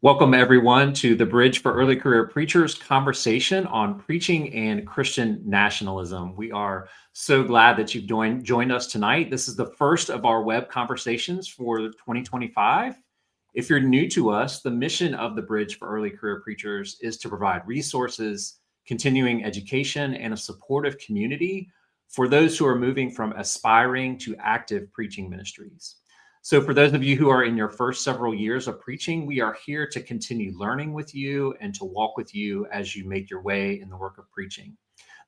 Welcome, everyone, to the Bridge for Early Career Preachers conversation on preaching and Christian nationalism. We are so glad that you've joined us tonight. This is the first of our web conversations for 2025. If you're new to us, the mission of the Bridge for Early Career Preachers is to provide resources, continuing education, and a supportive community for those who are moving from aspiring to active preaching ministries. So for those of you who are in your first several years of preaching, we are here to continue learning with you and to walk with you as you make your way in the work of preaching.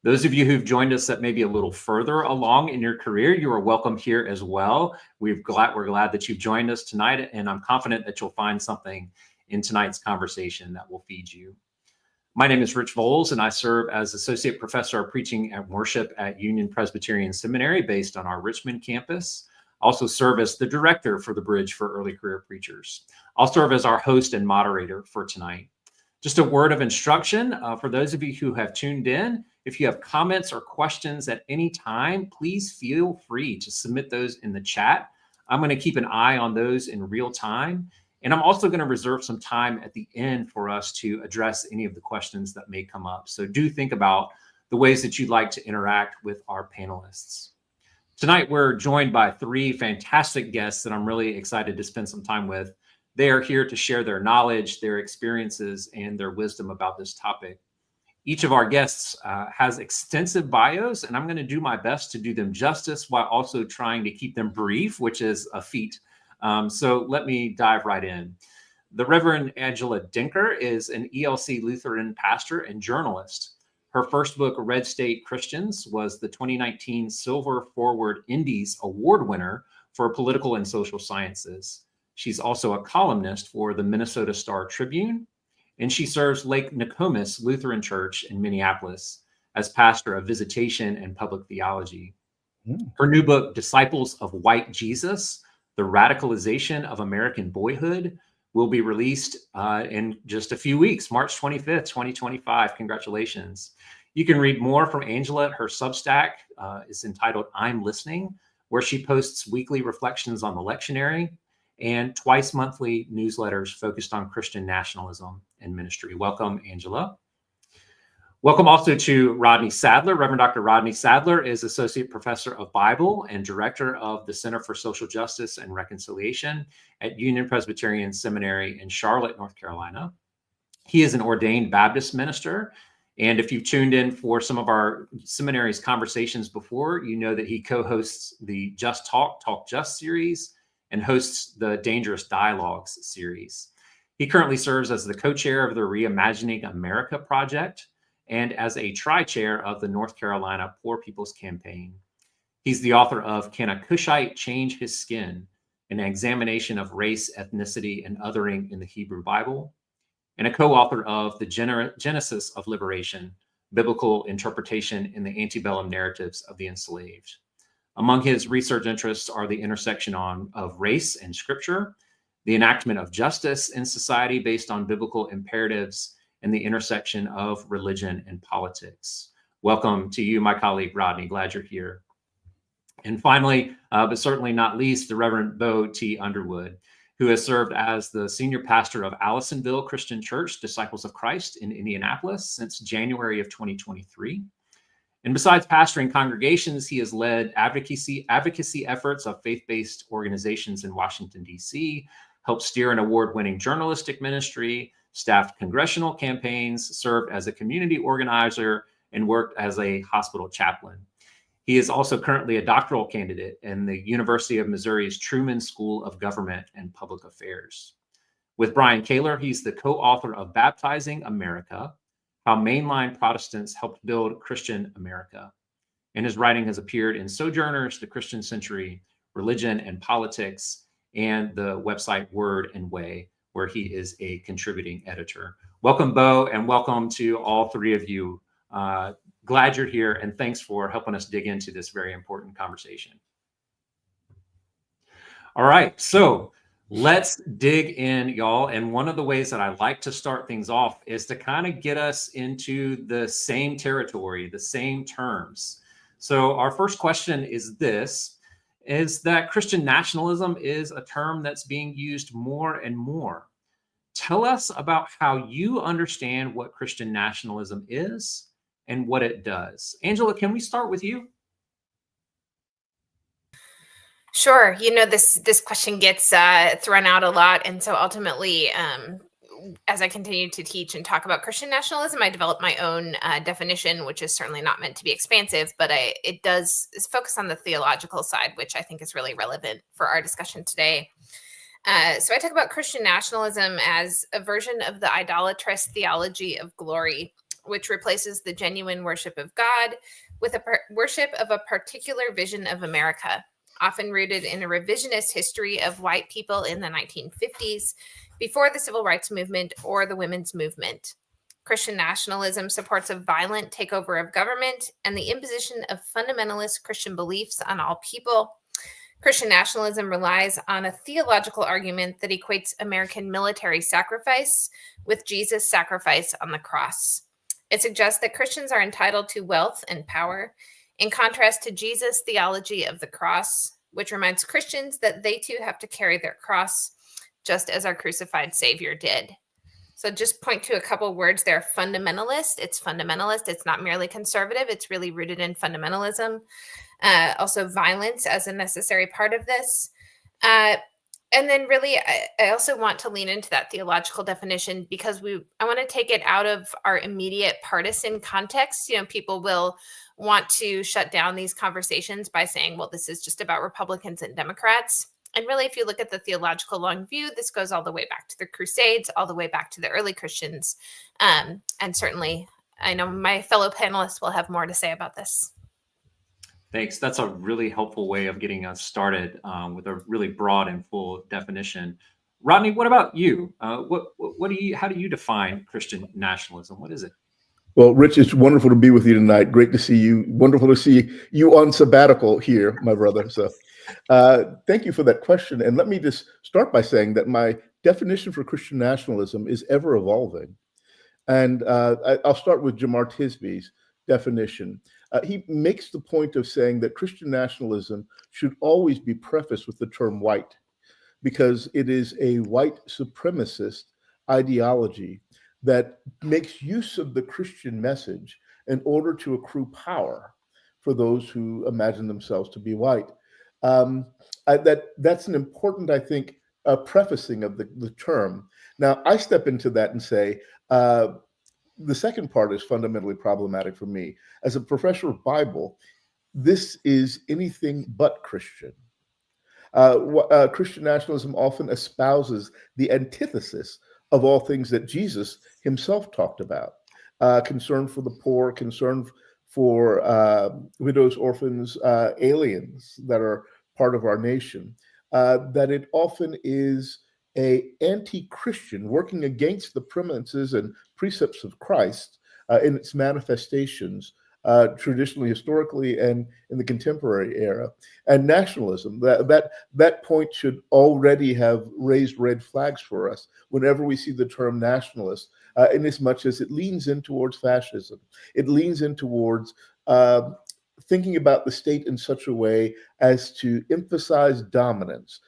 Those of you who've joined us that may be a little further along in your career, you are welcome here as well. We're glad that you've joined us tonight, and I'm confident that you'll find something in tonight's conversation that will feed you. My name is Rich Voel, and I serve as Associate Professor of Preaching and Worship at Union Presbyterian Seminary based on our Richmond campus. Also serve as the director for the Bridge for Early Career Preachers. I'll serve as our host and moderator for tonight. Just a word of instruction for those of you who have tuned in. If you have comments or questions at any time, please feel free to submit those in the chat. I'm going to keep an eye on those in real time. And I'm also going to reserve some time at the end for us to address any of the questions that may come up. So do think about the ways that you'd like to interact with our panelists. Tonight, we're joined by three fantastic guests that I'm really excited to spend some time with. They are here to share their knowledge, their experiences, and their wisdom about this topic. Each of our guests has extensive bios, and I'm going to do my best to do them justice while also trying to keep them brief, which is a feat. So let me dive right in. The Reverend Angela Denker is an ELC Lutheran pastor and journalist. Her first book, Red State Christians, was the 2019 Silver Forward Indies Award winner for political and social sciences. She's also a columnist for the Minnesota Star Tribune, and she serves Lake Nokomis Lutheran Church in Minneapolis as pastor of visitation and public theology. Her new book, Disciples of White Jesus, The Radicalization of American Boyhood, will be released in just a few weeks, March 25th, 2025. Congratulations. You can read more from Angela. Her Substack is entitled I'm Listening, where she posts weekly reflections on the lectionary and twice monthly newsletters focused on Christian nationalism and ministry. Welcome, Angela. Welcome also to Rodney Sadler. Reverend Dr. Rodney Sadler is Associate Professor of Bible and Director of the Center for Social Justice and Reconciliation at Union Presbyterian Seminary in Charlotte, North Carolina. He is an ordained Baptist minister, and if you've tuned in for some of our seminary's conversations before, you know that he co-hosts the Just Talk Just series and hosts the Dangerous Dialogues series. He currently serves as the co-chair of the Reimagining America project and as a tri-chair of the North Carolina Poor People's Campaign. He's the author of Can a Cushite Change His Skin? An examination of race, ethnicity, and othering in the Hebrew Bible, and a co-author of The Genesis of Liberation, Biblical Interpretation in the Antebellum Narratives of the Enslaved. Among his research interests are the intersection of race and scripture, the enactment of justice in society based on biblical imperatives, and the intersection of religion and politics. Welcome to you, my colleague, Rodney. Glad you're here. And finally, but certainly not least, the Reverend Beau Underwood, who has served as the senior pastor of Allisonville Christian Church, Disciples of Christ in Indianapolis since January of 2023. And besides pastoring congregations, he has led advocacy efforts of faith-based organizations in Washington, D.C., helped steer an award-winning journalistic ministry, staffed congressional campaigns, served as a community organizer, and worked as a hospital chaplain. He is also currently a doctoral candidate in the University of Missouri's Truman School of Government and Public Affairs. With Brian Kaler, he's the co-author of Baptizing America, How Mainline Protestants Helped Build Christian America. And his writing has appeared in Sojourners, The Christian Century, Religion and Politics, and the website Word and Way, where he is a contributing editor. Welcome, Beau, and welcome to all three of you. Glad you're here, and thanks for helping us dig into this very important conversation. All right, so let's dig in, y'all. And one of the ways that I like to start things off is to kind of get us into the same territory, the same terms. So our first question is this, is that Christian nationalism is a term that's being used more and more. Tell us about how you understand what Christian nationalism is and what it does. Angela, can we start with you? Sure. This question gets thrown out a lot. And so ultimately, as I continue to teach and talk about Christian nationalism, I developed my own definition, which is certainly not meant to be expansive, but it does focus on the theological side, which I think is really relevant for our discussion today. So I talk about Christian nationalism as a version of the idolatrous theology of glory, which replaces the genuine worship of God with a worship of a particular vision of America, often rooted in a revisionist history of white people in the 1950s, before the civil rights movement or the women's movement. Christian nationalism supports a violent takeover of government and the imposition of fundamentalist Christian beliefs on all people. Christian nationalism relies on a theological argument that equates American military sacrifice with Jesus' sacrifice on the cross. It suggests that Christians are entitled to wealth and power, in contrast to Jesus' theology of the cross, which reminds Christians that they too have to carry their cross, just as our crucified Savior did. So just point to a couple words there. Fundamentalist. It's fundamentalist. It's not merely conservative. It's really rooted in fundamentalism. Also violence as a necessary part of this. And then really, I also want to lean into that theological definition because I want to take it out of our immediate partisan context. People will want to shut down these conversations by saying, well, this is just about Republicans and Democrats. And really, if you look at the theological long view, this goes all the way back to the Crusades, all the way back to the early Christians. And certainly, I know my fellow panelists will have more to say about this. Thanks. That's a really helpful way of getting us started with a really broad and full definition. Rodney, what about you? How do you define Christian nationalism? What is it? Well, Rich, it's wonderful to be with you tonight. Great to see you. Wonderful to see you on sabbatical here, my brother. So thank you for that question. And let me just start by saying that my definition for Christian nationalism is ever evolving. And I'll start with Jamar Tisby's definition. He makes the point of saying that Christian nationalism should always be prefaced with the term white, because it is a white supremacist ideology that makes use of the Christian message in order to accrue power for those who imagine themselves to be white. That's an important, I think, prefacing of the term. Now, I step into that and say, the second part is fundamentally problematic for me. As a professor of Bible, this is anything but Christian. Christian nationalism often espouses the antithesis of all things that Jesus himself talked about. Concern for the poor, concern for widows, orphans, aliens that are part of our nation. That it often is an anti-Christian, working against the premises and precepts of Christ in its manifestations, traditionally, historically, and in the contemporary era. And nationalism, that point should already have raised red flags for us whenever we see the term nationalist, in as much as it leans in towards fascism. It leans in towards thinking about the state in such a way as to emphasize dominance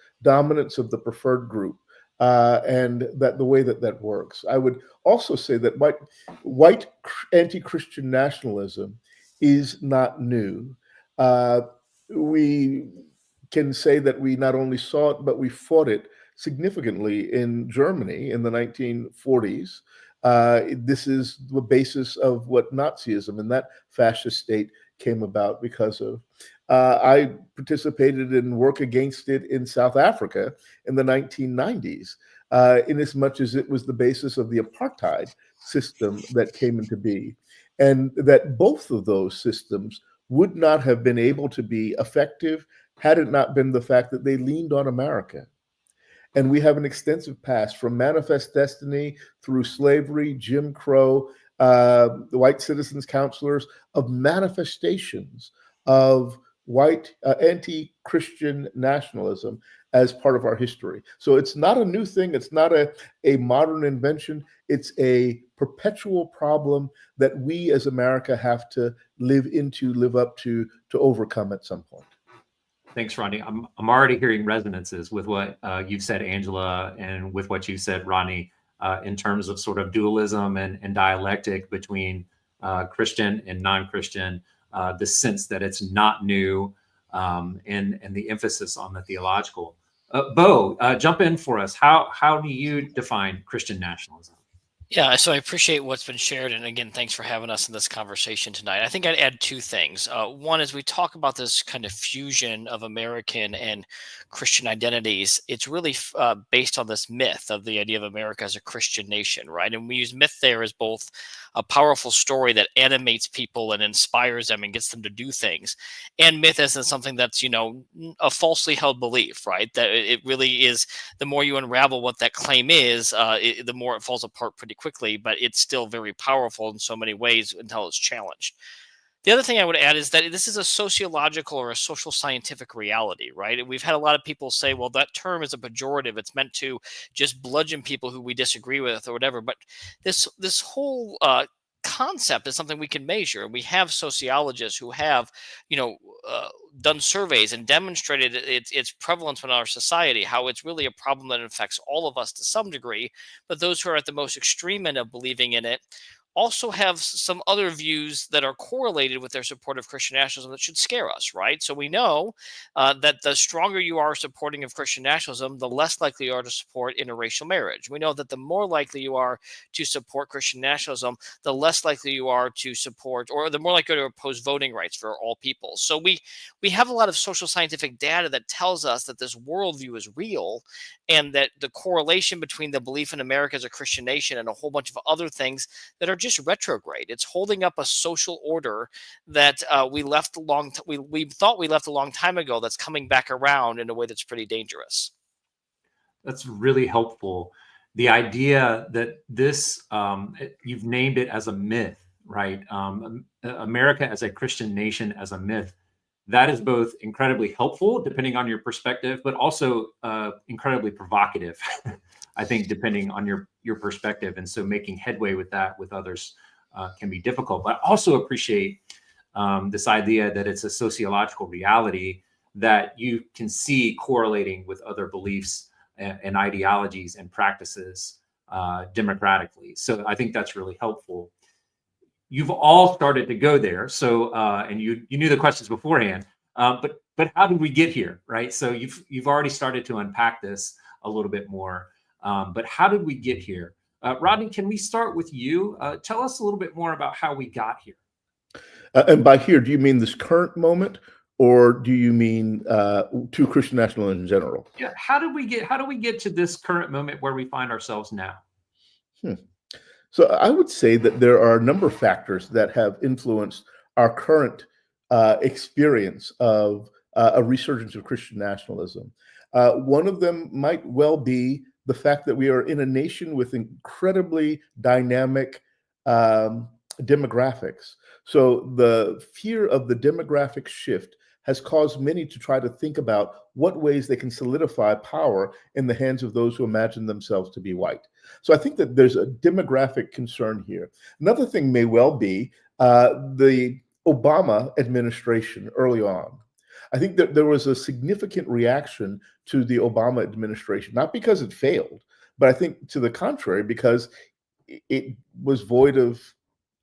of the preferred group. And that the way that works. I would also say that white anti-Christian nationalism is not new. We can say that we not only saw it, but we fought it significantly in Germany in the 1940s. This is the basis of what Nazism and that fascist state came about because of. I participated in work against it in South Africa in the 1990s, in as much as it was the basis of the apartheid system that came into being. And that both of those systems would not have been able to be effective had it not been the fact that they leaned on America. And we have an extensive past from Manifest Destiny through slavery, Jim Crow, the white citizens counselors, of manifestations of white anti-Christian nationalism as part of our history. So it's not a new thing. It's not a modern invention. It's a perpetual problem that we as America have to live up to overcome at some point. Thanks, Rodney. I'm already hearing resonances with what you've said, Angela, and with what you said, Rodney. in terms of sort of dualism and dialectic between Christian and non-Christian, the sense that it's not new, and the emphasis on the theological. Beau, jump in for us. How do you define Christian nationalism? Yeah, so I appreciate what's been shared. And again, thanks for having us in this conversation tonight. I think I'd add two things. One is we talk about this kind of fusion of American and Christian identities. It's really based on this myth of the idea of America as a Christian nation, right? And we use myth there as both a powerful story that animates people and inspires them and gets them to do things, and myth as something that's, a falsely held belief, right? That it really is. The more you unravel what that claim is, the more it falls apart pretty quickly, but it's still very powerful in so many ways until it's challenged. The other thing I would add is that this is a sociological or a social scientific reality, right? And we've had a lot of people say, well, that term is a pejorative. It's meant to just bludgeon people who we disagree with or whatever. But this whole concept is something we can measure. We have sociologists who have, done surveys and demonstrated its prevalence in our society, how it's really a problem that affects all of us to some degree. But those who are at the most extreme end of believing in it also have some other views that are correlated with their support of Christian nationalism that should scare us, right? So we know that the stronger you are supporting of Christian nationalism, the less likely you are to support interracial marriage. We know that the more likely you are to support Christian nationalism, the less likely you are to support, or the more likely to oppose voting rights for all people. So we have a lot of social scientific data that tells us that this worldview is real, and that the correlation between the belief in America as a Christian nation and a whole bunch of other things that are just retrograde. It's holding up a social order that we thought we left a long time ago, that's coming back around in a way that's pretty dangerous. That's really helpful. The idea that this, you've named it as a myth, right? America as a Christian nation as a myth. That is both incredibly helpful, depending on your perspective, but also incredibly provocative, I think, depending on your perspective. And so making headway with that with others can be difficult. But I also appreciate this idea that it's a sociological reality that you can see correlating with other beliefs and ideologies and practices democratically. So I think that's really helpful. You've all started to go there. So, and you knew the questions beforehand, but how did we get here, right? So you've already started to unpack this a little bit more, but how did we get here? Rodney, can we start with you? Tell us a little bit more about how we got here. And by here, do you mean this current moment, or do you mean to Christian nationalism in general? Yeah. How do we get to this current moment where we find ourselves now? So I would say that there are a number of factors that have influenced our current experience of a resurgence of Christian nationalism. One of them might well be the fact that we are in a nation with incredibly dynamic demographics. So the fear of the demographic shift has caused many to try to think about what ways they can solidify power in the hands of those who imagine themselves to be white. So I think that there's a demographic concern here. Another thing may well be the Obama administration early on. I think that there was a significant reaction to the Obama administration, not because it failed, but I think to the contrary, because it was void of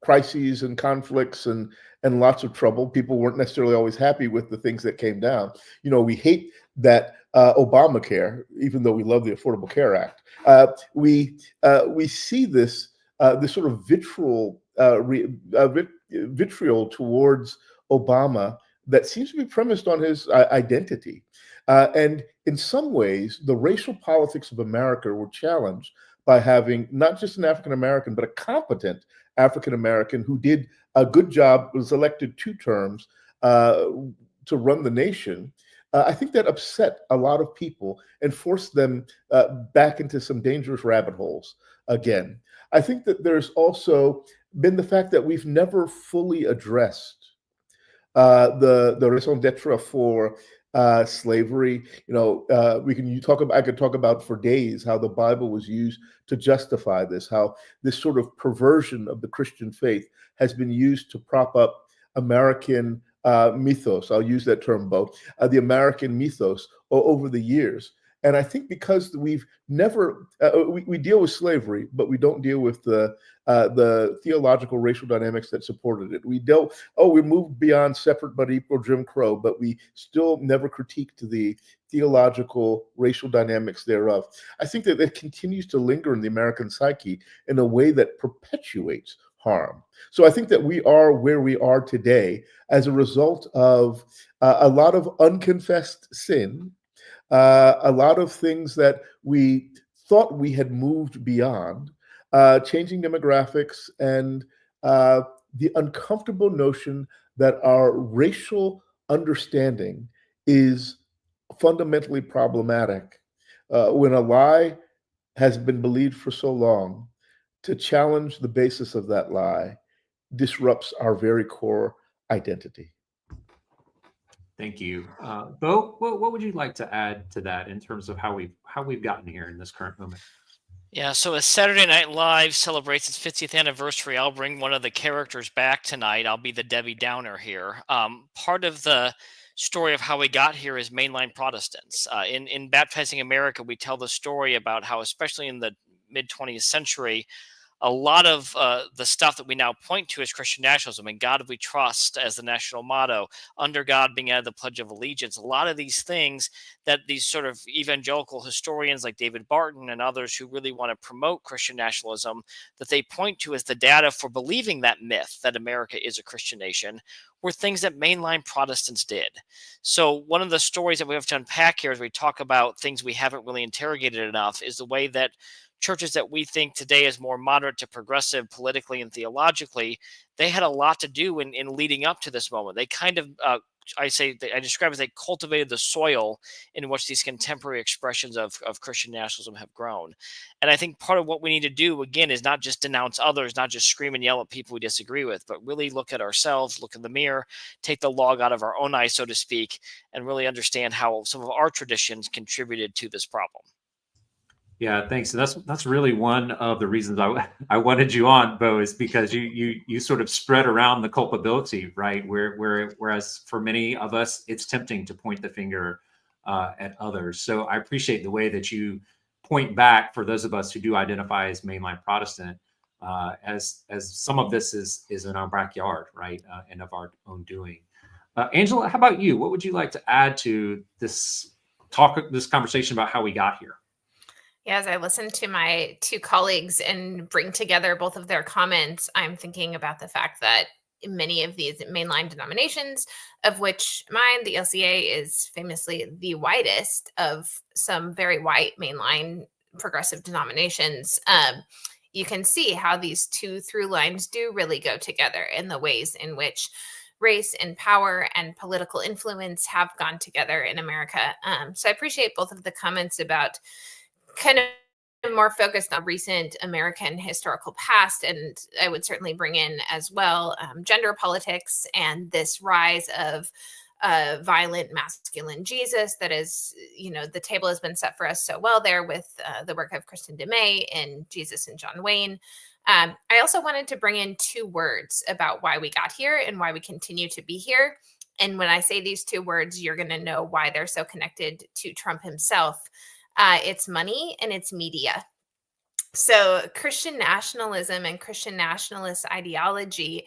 crises and conflicts and lots of trouble. People weren't necessarily always happy with the things that came down. We hate that Obamacare, even though we love the Affordable Care Act. We see this sort of vitriol towards Obama that seems to be premised on his identity. And in some ways, the racial politics of America were challenged by having not just an African American, but a competent African American who did a good job, was elected 2 terms to run the nation. I think that upset a lot of people and forced them back into some dangerous rabbit holes again. I think that there's also been the fact that we've never fully addressed the raison d'etre for slavery. I could talk about for days how the Bible was used to justify this, how this sort of perversion of the Christian faith has been used to prop up American mythos. I'll use that term, Beau, the American mythos over the years. And I think because we've never, we deal with slavery, but we don't deal with the theological racial dynamics that supported it. We moved beyond separate but equal Jim Crow, but we still never critiqued the theological racial dynamics thereof. I think that it continues to linger in the American psyche in a way that perpetuates harm. So I think that we are where we are today as a result of a lot of unconfessed sin, a lot of things that we thought we had moved beyond, changing demographics, and the uncomfortable notion that our racial understanding is fundamentally problematic. When a lie has been believed for so long, to challenge the basis of that lie disrupts our very core identity. Thank you. Beau, what would you like to add to that in terms of how we've gotten here in this current moment? Yeah, so as Saturday Night Live celebrates its 50th anniversary, I'll bring one of the characters back tonight. I'll be the Debbie Downer here. Part of the story of how we got here is mainline Protestants. In Baptizing America, we tell the story about how, especially in the mid 20th century, a lot of the stuff that we now point to as Christian nationalism, and God we trust as the national motto, under God being added the Pledge of Allegiance, a lot of these things that these sort of evangelical historians like David Barton and others who really want to promote Christian nationalism, that they point to as the data for believing that myth that America is a Christian nation, were things that mainline Protestants did. So one of the stories that we have to unpack here as we talk about things we haven't really interrogated enough is the way that churches that we think today is more moderate to progressive politically and theologically, they had a lot to do in leading up to this moment. They kind of, I describe as they cultivated the soil in which these contemporary expressions of Christian nationalism have grown. And I think part of what we need to do, again, is not just denounce others, not just scream and yell at people we disagree with, but really look at ourselves, look in the mirror, take the log out of our own eye, so to speak, and really understand how some of our traditions contributed to this problem. Yeah, thanks. And that's really one of the reasons I wanted you on, Beau, is because you sort of spread around the culpability, right? Whereas for many of us, it's tempting to point the finger at others. So I appreciate the way that you point back for those of us who do identify as mainline Protestant, as some of this is in our backyard, right, and of our own doing. Angela, how about you? What would you like to add to this conversation about how we got here? Yeah, as I listen to my two colleagues and bring together both of their comments, I'm thinking about the fact that many of these mainline denominations, of which mine, the LCA, is famously the whitest of some very white mainline progressive denominations. You can see how these two through lines do really go together in the ways in which race and power and political influence have gone together in America. So I appreciate both of the comments about kind of more focused on recent American historical past. And I would certainly bring in as well gender politics and this rise of violent masculine Jesus that is, the table has been set for us so well there with the work of Kristen DeMay and Jesus and John Wayne. I also wanted to bring in two words about why we got here and why we continue to be here. And when I say these two words, you're going to know why they're so connected to Trump himself. It's money and it's media. So Christian nationalism and Christian nationalist ideology,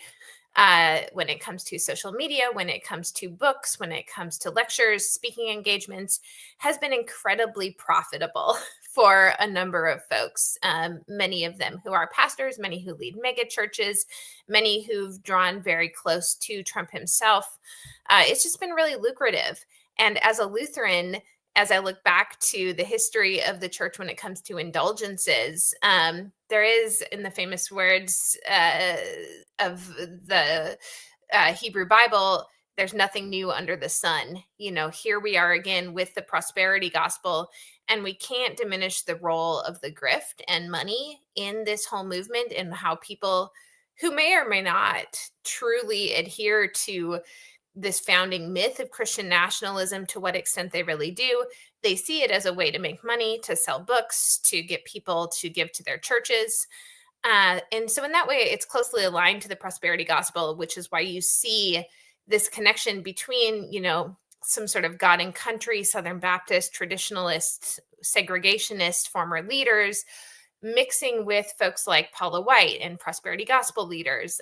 when it comes to social media, when it comes to books, when it comes to lectures, speaking engagements, has been incredibly profitable for a number of folks. Many of them who are pastors, many who lead mega churches, many who've drawn very close to Trump himself. It's just been really lucrative. And as a Lutheran, as I look back to the history of the church when it comes to indulgences, there is, in the famous words of the Hebrew Bible, there's nothing new under the sun. Here we are again with the prosperity gospel, and we can't diminish the role of the grift and money in this whole movement and how people who may or may not truly adhere to this founding myth of Christian nationalism, to what extent they really do. They see it as a way to make money, to sell books, to get people to give to their churches. And so in that way, it's closely aligned to the prosperity gospel, which is why you see this connection between, some sort of God and country, Southern Baptist, traditionalist segregationist former leaders mixing with folks like Paula White and prosperity gospel leaders.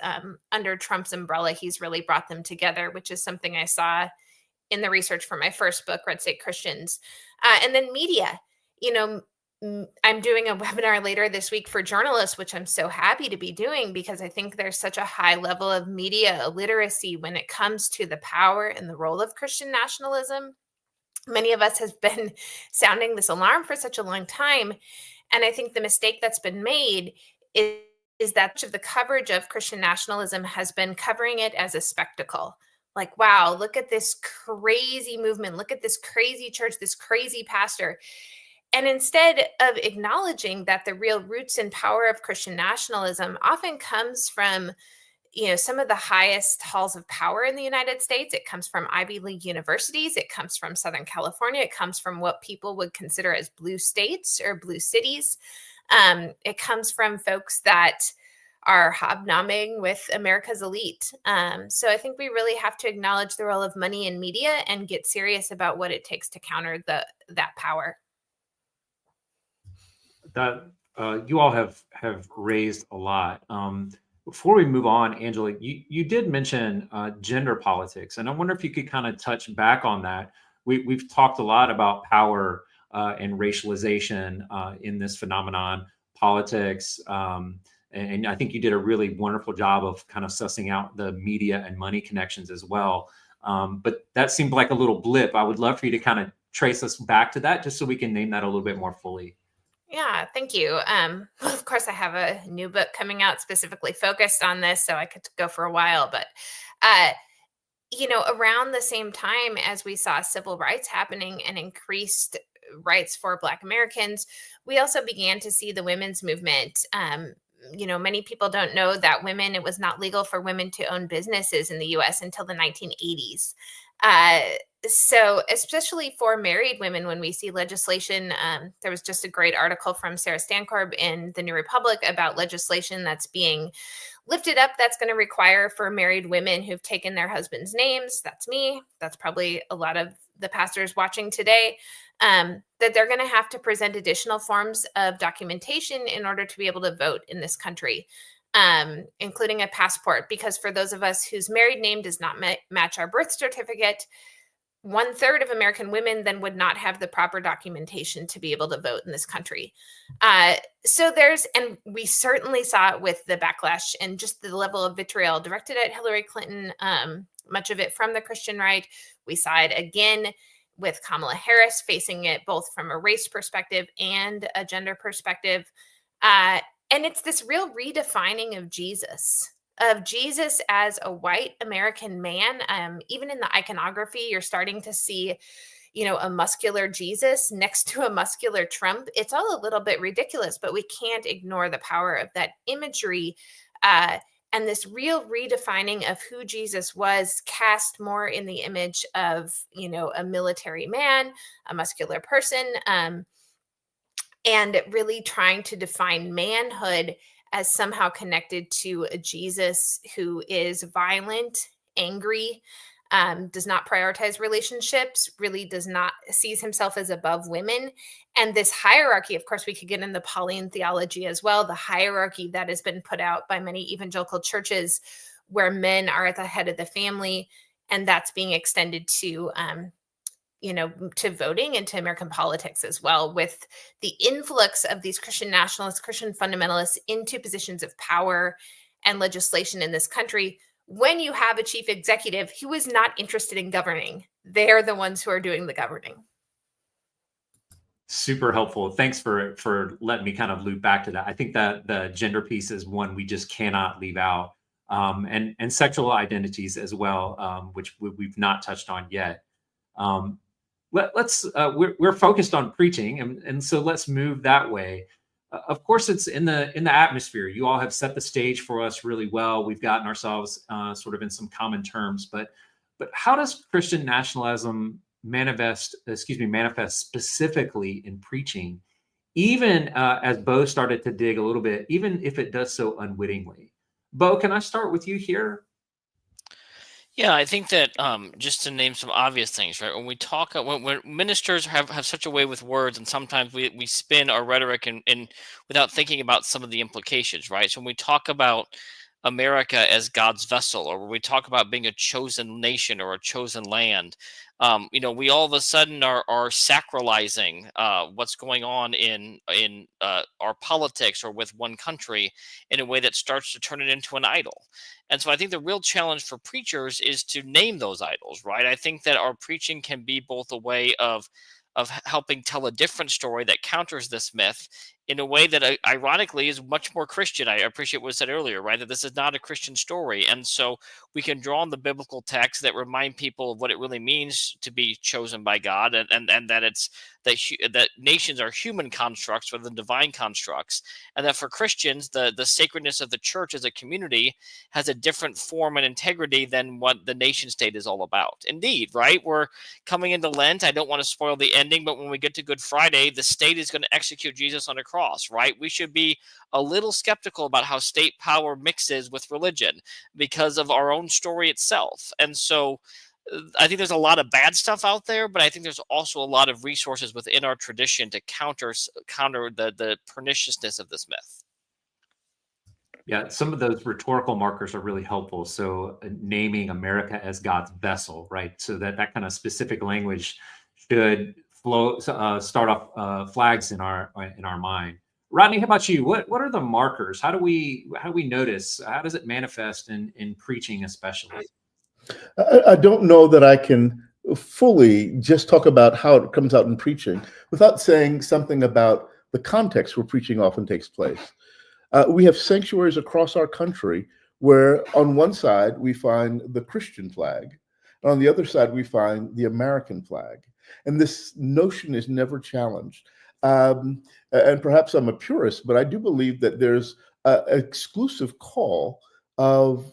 Under Trump's umbrella, he's really brought them together, which is something I saw in the research for my first book, Red State Christians. And then media. I'm doing a webinar later this week for journalists, which I'm so happy to be doing because I think there's such a high level of media illiteracy when it comes to the power and the role of Christian nationalism. Many of us have been sounding this alarm for such a long time. And I think the mistake that's been made is that much of the coverage of Christian nationalism has been covering it as a spectacle. Like, wow, look at this crazy movement. Look at this crazy church, this crazy pastor. And instead of acknowledging that the real roots and power of Christian nationalism often comes from, some of the highest halls of power in the United States. It comes from Ivy League universities. It comes from Southern California. It comes from what people would consider as blue states or blue cities. It comes from folks that are hobnobbing with America's elite. So I think we really have to acknowledge the role of money in media and get serious about what it takes to counter that power. That you all have raised a lot. Before we move on, Angela, you did mention gender politics, and I wonder if you could kind of touch back on that. We've talked a lot about power and racialization in this phenomenon, politics, and I think you did a really wonderful job of kind of sussing out the media and money connections as well. But that seemed like a little blip. I would love for you to kind of trace us back to that, just so we can name that a little bit more fully. Yeah, thank you. Of course, I have a new book coming out specifically focused on this, so I could go for a while. But, around the same time as we saw civil rights happening and increased rights for Black Americans, we also began to see the women's movement. Many people don't know that it was not legal for women to own businesses in the U.S. until the 1980s. So especially for married women, when we see legislation, there was just a great article from Sarah Stankorb in the New Republic about legislation that's being lifted up that's going to require for married women who've taken their husband's names, that's me, that's probably a lot of the pastors watching today, that they're going to have to present additional forms of documentation in order to be able to vote in this country. Including a passport, because for those of us whose married name does not match our birth certificate, 1/3 of American women then would not have the proper documentation to be able to vote in this country. And we certainly saw it with the backlash and just the level of vitriol directed at Hillary Clinton, much of it from the Christian right. We saw it again with Kamala Harris, facing it both from a race perspective and a gender perspective. And it's this real redefining of Jesus as a white American man. Even in the iconography, you're starting to see, a muscular Jesus next to a muscular Trump. It's all a little bit ridiculous, but we can't ignore the power of that imagery. And this real redefining of who Jesus was, cast more in the image of, a military man, a muscular person, and really trying to define manhood as somehow connected to a Jesus who is violent, angry, does not prioritize relationships, really sees himself as above women. And this hierarchy, of course, we could get into Pauline theology as well, the hierarchy that has been put out by many evangelical churches where men are at the head of the family, and that's being extended to to voting and to American politics as well, with the influx of these Christian nationalists, Christian fundamentalists into positions of power and legislation in this country. When you have a chief executive who is not interested in governing, they're the ones who are doing the governing. Super helpful. Thanks for letting me kind of loop back to that. I think that the gender piece is one we just cannot leave out, and sexual identities as well, which we've not touched on yet. We're focused on preaching, and so let's move that way. Of course, it's in the atmosphere. You all have set the stage for us really well. We've gotten ourselves sort of in some common terms, but how does Christian nationalism manifest specifically in preaching, even as Beau started to dig a little bit, even if it does so unwittingly? Beau, can I start with you here? Yeah, I think that just to name some obvious things, right? When we talk, when ministers have such a way with words, and sometimes we spin our rhetoric and without thinking about some of the implications, right? So when we talk about America as God's vessel, or when we talk about being a chosen nation or a chosen land, we all of a sudden are sacralizing what's going on in our politics or with one country in a way that starts to turn it into an idol. And so I think the real challenge for preachers is to name those idols, right? I think that our preaching can be both a way of helping tell a different story that counters this myth in a way that ironically is much more Christian. I appreciate what was said earlier, right? That this is not a Christian story. And so we can draw on the biblical text that remind people of what it really means to be chosen by God, and that it's that nations are human constructs rather than divine constructs, and that for Christians the sacredness of the church as a community has a different form and integrity than what the nation state is all about. Indeed, right? We're coming into Lent. I don't want to spoil the ending, but when we get to Good Friday, the state is going to execute Jesus on a cross, right? We should be a little skeptical about how state power mixes with religion because of our own story itself. And so I think there's a lot of bad stuff out there, but I think there's also a lot of resources within our tradition to counter the perniciousness of this myth. Yeah, some of those rhetorical markers are really helpful. So naming America as God's vessel, right? So that kind of specific language should start off flags in our mind. Rodney, how about you? What are the markers? How do we notice? How does it manifest in preaching, especially? I don't know that I can fully just talk about how it comes out in preaching without saying something about the context where preaching often takes place. We have sanctuaries across our country where on one side we find the Christian flag, and on the other side we find the American flag. And this notion is never challenged. And perhaps I'm a purist, but I do believe that there's an exclusive call of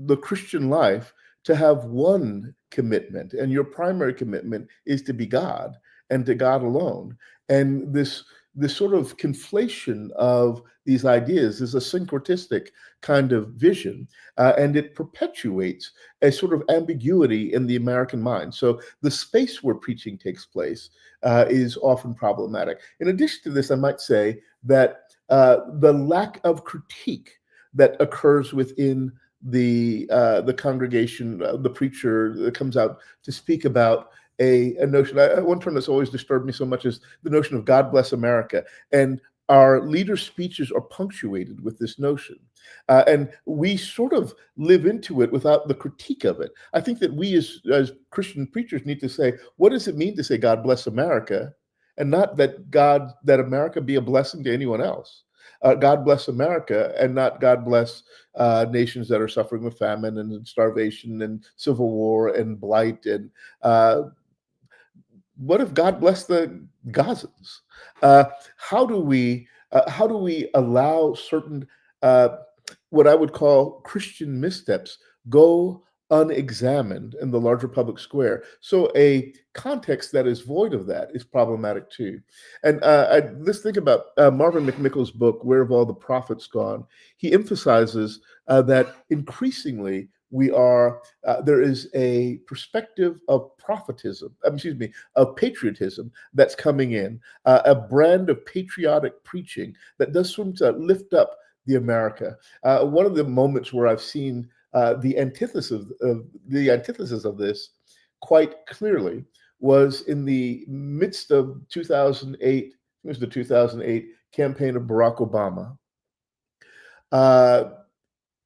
the Christian life to have one commitment, and your primary commitment is to be God and to God alone. And this sort of conflation of these ideas is a syncretistic kind of vision, and it perpetuates a sort of ambiguity in the American mind. So the space where preaching takes place is often problematic. In addition to this, I might say that the lack of critique that occurs within the congregation, the preacher that comes out to speak about a notion. One term that's always disturbed me so much is the notion of God bless America. And our leaders' speeches are punctuated with this notion. And we sort of live into it without the critique of it. I think that we as Christian preachers need to say, what does it mean to say God bless America? And not that America be a blessing to anyone else. God bless America, and not God bless nations that are suffering with famine and starvation and civil war and blight. And what if God bless the Gazans? How do we allow certain what I would call Christian missteps go unexamined in the larger public square? So a context that is void of that is problematic too. And let's think about Marvin McMickle's book, Where Have All the Prophets Gone? He emphasizes that increasingly there is a perspective of of patriotism that's coming in, a brand of patriotic preaching that does seem to lift up the America. One of the moments where I've seen the antithesis of this quite clearly was in the midst of 2008. It was the 2008 campaign of Barack Obama.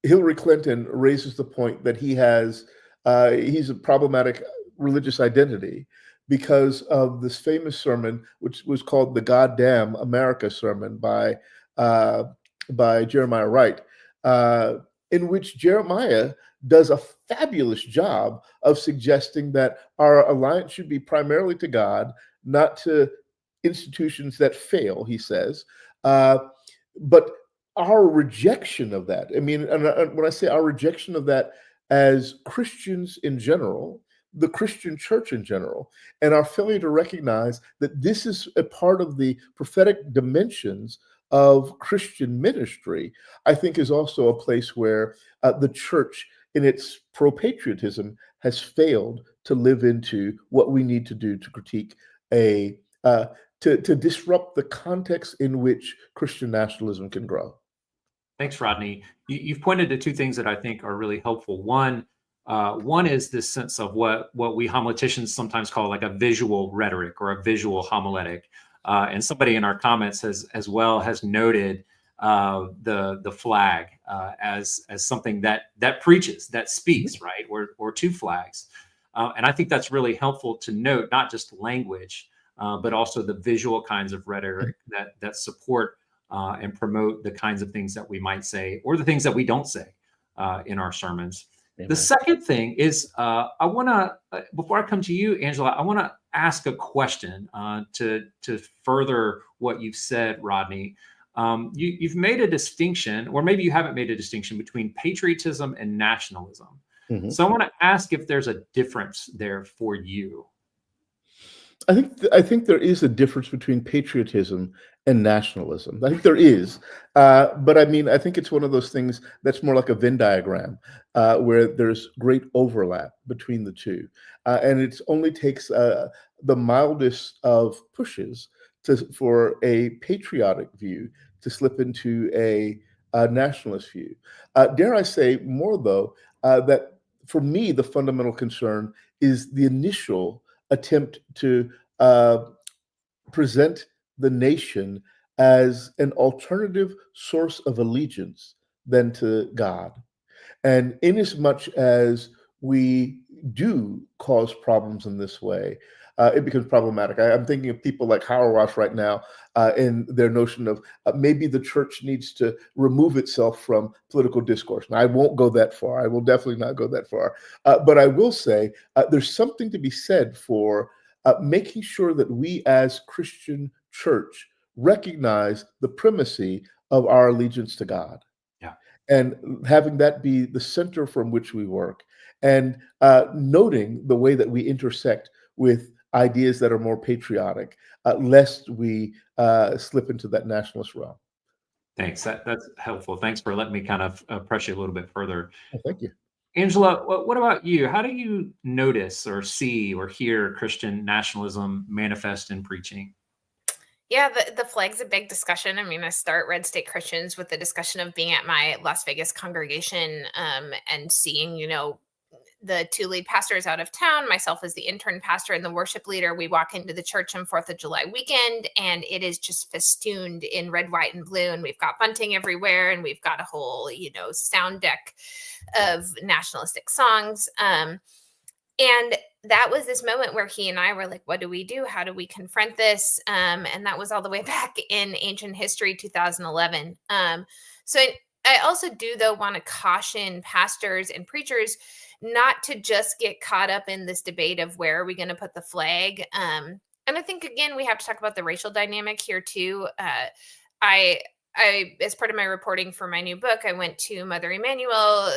Hillary Clinton raises the point that he's a problematic religious identity because of this famous sermon, which was called the Goddamn America sermon by Jeremiah Wright, in which Jeremiah does a fabulous job of suggesting that our alliance should be primarily to God, not to institutions that fail, he says. But our rejection of that, I mean, and when I say our rejection of that as Christians in general, the Christian church in general, and our failure to recognize that this is a part of the prophetic dimensions of Christian ministry, I think is also a place where the church in its pro-patriotism, has failed to live into what we need to do to critique a to disrupt the context in which Christian nationalism can grow. Thanks, Rodney. You've pointed to two things that I think are really helpful. One is this sense of what we homileticians sometimes call like a visual rhetoric or a visual homiletic. And somebody in our comments has noted the flag as something that preaches, that speaks, right? Or two flags. And I think that's really helpful to note, not just language, but also the visual kinds of rhetoric that support and promote the kinds of things that we might say or the things that we don't say in our sermons. Amen. The second thing is I want to, before I come to you, Angela, I want to ask a question to further what you've said, Rodney. You've made a distinction, or maybe you haven't made a distinction between patriotism and nationalism. Mm-hmm. So I want to ask if there's a difference there for you. I think there is a difference between patriotism and nationalism. I think there is, but I mean, I think it's one of those things that's more like a Venn diagram, where there's great overlap between the two, and it only takes the mildest of pushes for a patriotic view to slip into a nationalist view. Dare I say more, though, that for me, the fundamental concern is the initial attempt to present the nation as an alternative source of allegiance than to God. And inasmuch as we do cause problems in this way, it becomes problematic. I'm thinking of people like Hauerwas right now in their notion of maybe the church needs to remove itself from political discourse. And I won't go that far. I will definitely not go that far. But I will say there's something to be said for making sure that we as Christian church recognize the primacy of our allegiance to God. Yeah. And having that be the center from which we work, and noting the way that we intersect with ideas that are more patriotic, lest we slip into that nationalist realm. Thanks. That's helpful. Thanks for letting me kind of press you a little bit further. Oh, thank you. Angela, what about you? How do you notice or see or hear Christian nationalism manifest in preaching? Yeah, the flag's a big discussion. I mean, I start Red State Christians with the discussion of being at my Las Vegas congregation and seeing, the two lead pastors out of town, myself as the intern pastor and the worship leader. We walk into the church on 4th of July weekend, and it is just festooned in red, white, and blue. And we've got bunting everywhere, and we've got a whole, sound deck of nationalistic songs. And that was this moment where he and I were like, what do we do? How do we confront this? And that was all the way back in ancient history, 2011. So I also do, though, want to caution pastors and preachers not to just get caught up in this debate of where are we going to put the flag. And I think, again, we have to talk about the racial dynamic here, too. I, as part of my reporting for my new book, I went to Mother Emanuel,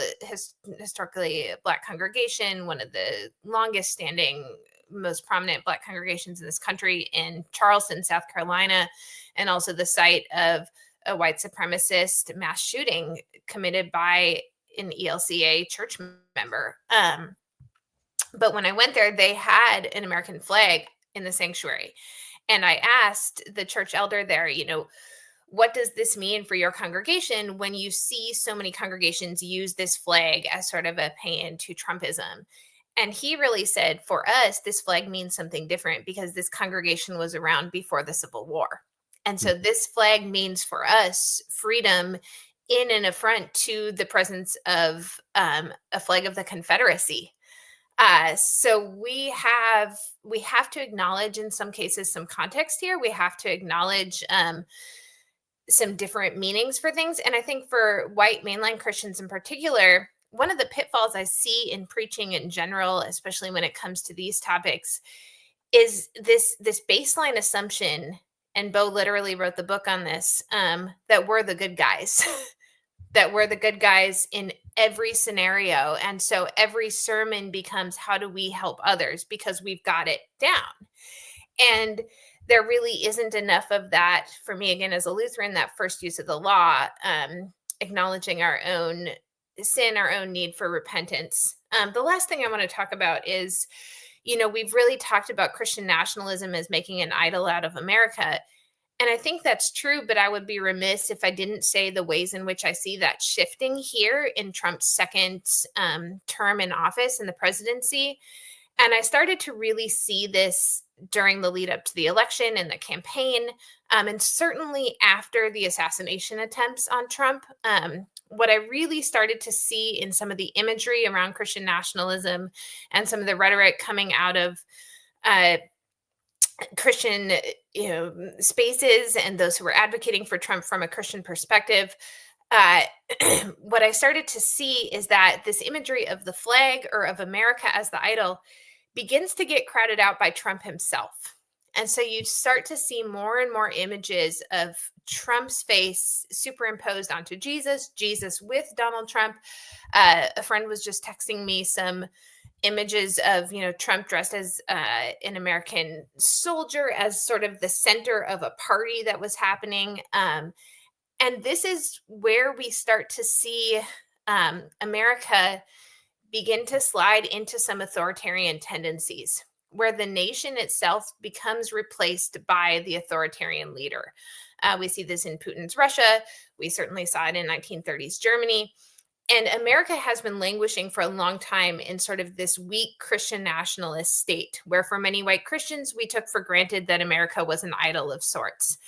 historically a Black congregation, one of the longest standing, most prominent Black congregations in this country in Charleston, South Carolina, and also the site of a white supremacist mass shooting committed by an ELCA church member. But when I went there, they had an American flag in the sanctuary. And I asked the church elder there, what does this mean for your congregation when you see so many congregations use this flag as sort of a pay-in to Trumpism? And he really said, for us, this flag means something different because this congregation was around before the Civil War. And so this flag means for us freedom in an affront to the presence of a flag of the Confederacy. So we have to acknowledge, in some cases, some context here. We have to acknowledge some different meanings for things. And I think for white mainline Christians in particular, one of the pitfalls I see in preaching in general, especially when it comes to these topics, is this baseline assumption, and Beau literally wrote the book on this, that we're the good guys, that we're the good guys in every scenario. And so every sermon becomes, how do we help others? Because we've got it down. And there really isn't enough of that for me, again, as a Lutheran, that first use of the law, acknowledging our own sin, our own need for repentance. The last thing I want to talk about is, we've really talked about Christian nationalism as making an idol out of America. And I think that's true, but I would be remiss if I didn't say the ways in which I see that shifting here in Trump's second term in office in the presidency. And I started to really see this during the lead up to the election and the campaign, and certainly after the assassination attempts on Trump. What I really started to see in some of the imagery around Christian nationalism and some of the rhetoric coming out of Christian spaces and those who were advocating for Trump from a Christian perspective, what I started to see is that this imagery of the flag or of America as the idol begins to get crowded out by Trump himself. And so you start to see more and more images of Trump's face superimposed onto Jesus with Donald Trump. A friend was just texting me some images of, Trump dressed as an American soldier as sort of the center of a party that was happening. And this is where we start to see America begin to slide into some authoritarian tendencies, where the nation itself becomes replaced by the authoritarian leader. We see this in Putin's Russia. We certainly saw it in 1930s Germany. And America has been languishing for a long time in sort of this weak Christian nationalist state, where for many white Christians, we took for granted that America was an idol of sorts.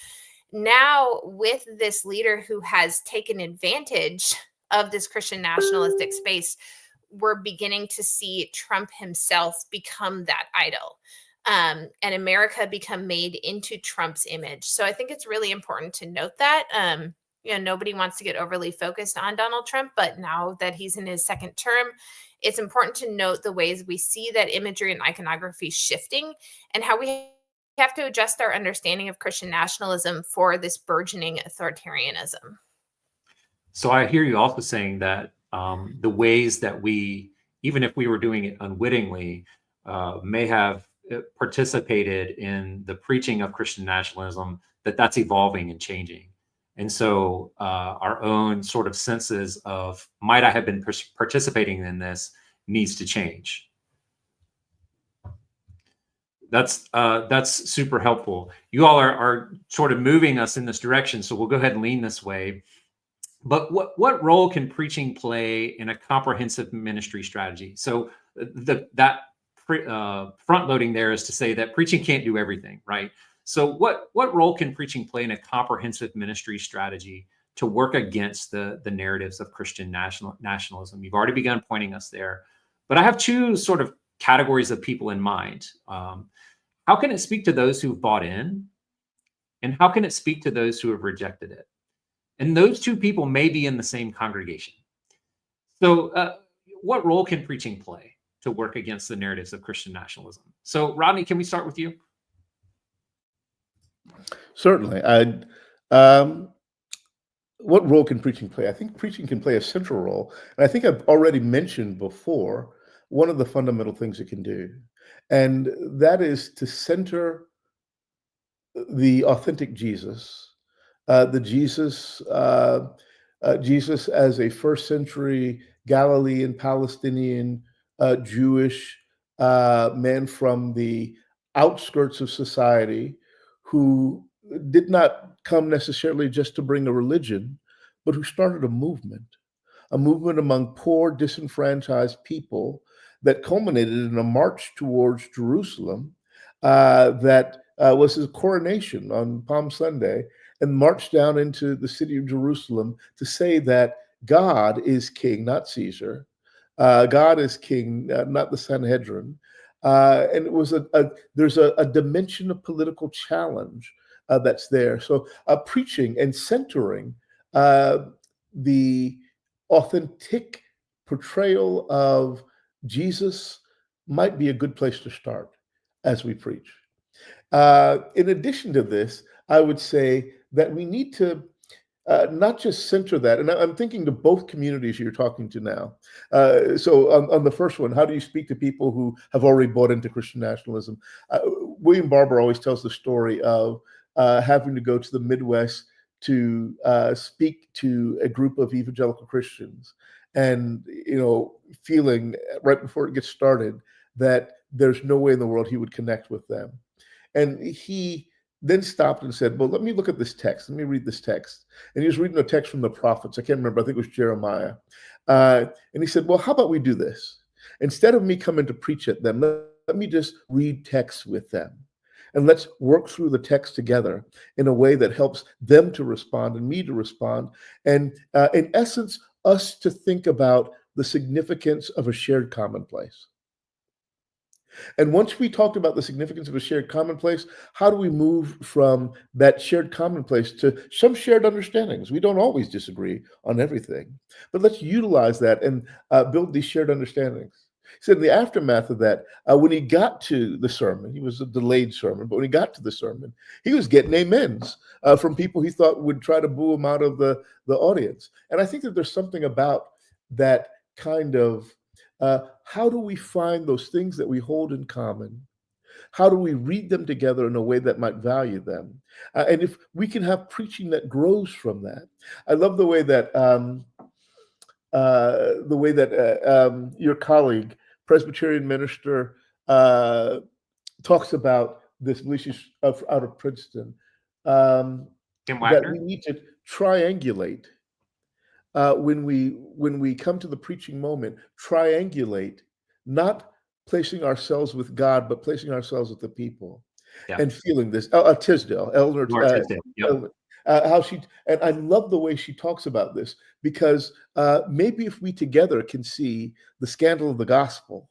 Now, with this leader who has taken advantage of this Christian nationalistic space, we're beginning to see Trump himself become that idol, and America become made into Trump's image. So I think it's really important to note that. Nobody wants to get overly focused on Donald Trump, but now that he's in his second term, it's important to note the ways we see that imagery and iconography shifting and how we have to adjust our understanding of Christian nationalism for this burgeoning authoritarianism. So I hear you also saying that the ways that we, even if we were doing it unwittingly, may have participated in the preaching of Christian nationalism, that's evolving and changing. And so our own sort of senses of, might I have been participating in this, needs to change. That's super helpful. You all are sort of moving us in this direction, so we'll go ahead and lean this way. But what role can preaching play in a comprehensive ministry strategy? So that front loading there is to say that preaching can't do everything, right? So what role can preaching play in a comprehensive ministry strategy to work against the narratives of Christian nationalism? You've already begun pointing us there, but I have two sort of categories of people in mind. How can it speak to those who've bought in? And how can it speak to those who have rejected it? And those two people may be in the same congregation. So what role can preaching play to work against the narratives of Christian nationalism? So Rodney, can we start with you? Certainly. What role can preaching play? I think preaching can play a central role. And I think I've already mentioned before one of the fundamental things it can do. And that is to center the authentic Jesus, Jesus as a first century Galilean, Palestinian, Jewish man from the outskirts of society who did not come necessarily just to bring a religion, but who started a movement among poor, disenfranchised people that culminated in a march towards Jerusalem that was his coronation on Palm Sunday, and marched down into the city of Jerusalem to say that God is king, not Caesar. God is king, not the Sanhedrin. And it was there's a dimension of political challenge that's there. So preaching and centering the authentic portrayal of Jesus might be a good place to start as we preach. In addition to this, I would say that we need to not just center that, and I'm thinking to both communities you're talking to now. So on the first one, how do you speak to people who have already bought into Christian nationalism? William Barber always tells the story of having to go to the Midwest to speak to a group of evangelical Christians, and feeling right before it gets started that there's no way in the world he would connect with them. And he then stopped and said, well, let me look at this text. Let me read this text. And he was reading a text from the prophets. I can't remember. I think it was Jeremiah. And he said, well, how about we do this? Instead of me coming to preach at them, let me just read texts with them. And let's work through the text together in a way that helps them to respond and me to respond. And in essence, us to think about the significance of a shared commonplace. And once we talked about the significance of a shared commonplace, how do we move from that shared commonplace to some shared understandings? We don't always disagree on everything, but let's utilize that and build these shared understandings. He said in the aftermath of that, when he got to the sermon, he was a delayed sermon, but when he got to the sermon, he was getting amens from people he thought would try to boo him out of the audience. And I think that there's something about that kind of how do we find those things that we hold in common? How do we read them together in a way that might value them? And if we can have preaching that grows from that. I love the way that your colleague, Presbyterian minister, talks about this. She's out of Princeton. That we need to triangulate. When we come to the preaching moment, triangulate, not placing ourselves with God, but placing ourselves with the people, and feeling this. Tisdale, Eleanor Tisdale, how she, and I love the way she talks about this, because maybe if we together can see the scandal of the gospel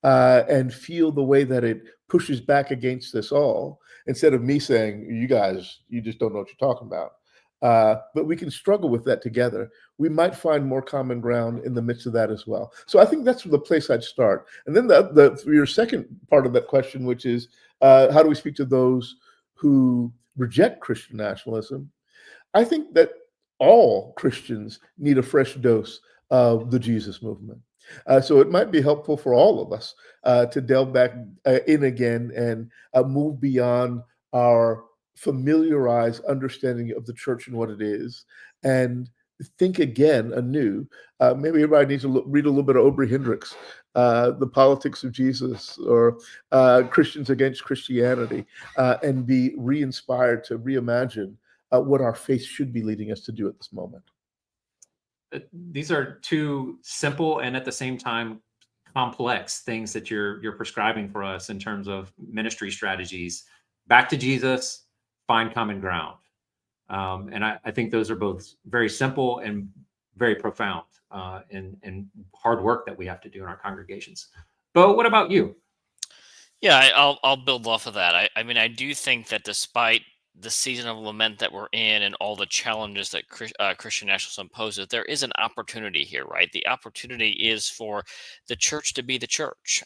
and feel the way that it pushes back against us all, instead of me saying, you guys, you just don't know what you're talking about. But we can struggle with that together. We might find more common ground in the midst of that as well. So I think that's the place I'd start. And then your second part of that question, which is how do we speak to those who reject Christian nationalism? I think that all Christians need a fresh dose of the Jesus movement. So it might be helpful for all of us to delve back in again and move beyond our familiarized understanding of the church and what it is, and think again anew. Maybe everybody needs to read a little bit of Aubrey Hendricks, The Politics of Jesus, or Christians Against Christianity, and be re-inspired to reimagine what our faith should be leading us to do at this moment. These are two simple and at the same time complex things that you're prescribing for us in terms of ministry strategies. Back to Jesus, find common ground. And I think those are both very simple and very profound and hard work that we have to do in our congregations. Beau, what about you? Yeah, I'll build off of that. I mean, I do think that despite the season of lament that we're in and all the challenges that Christian nationalism poses, there is an opportunity here, right? The opportunity is for the church to be the church.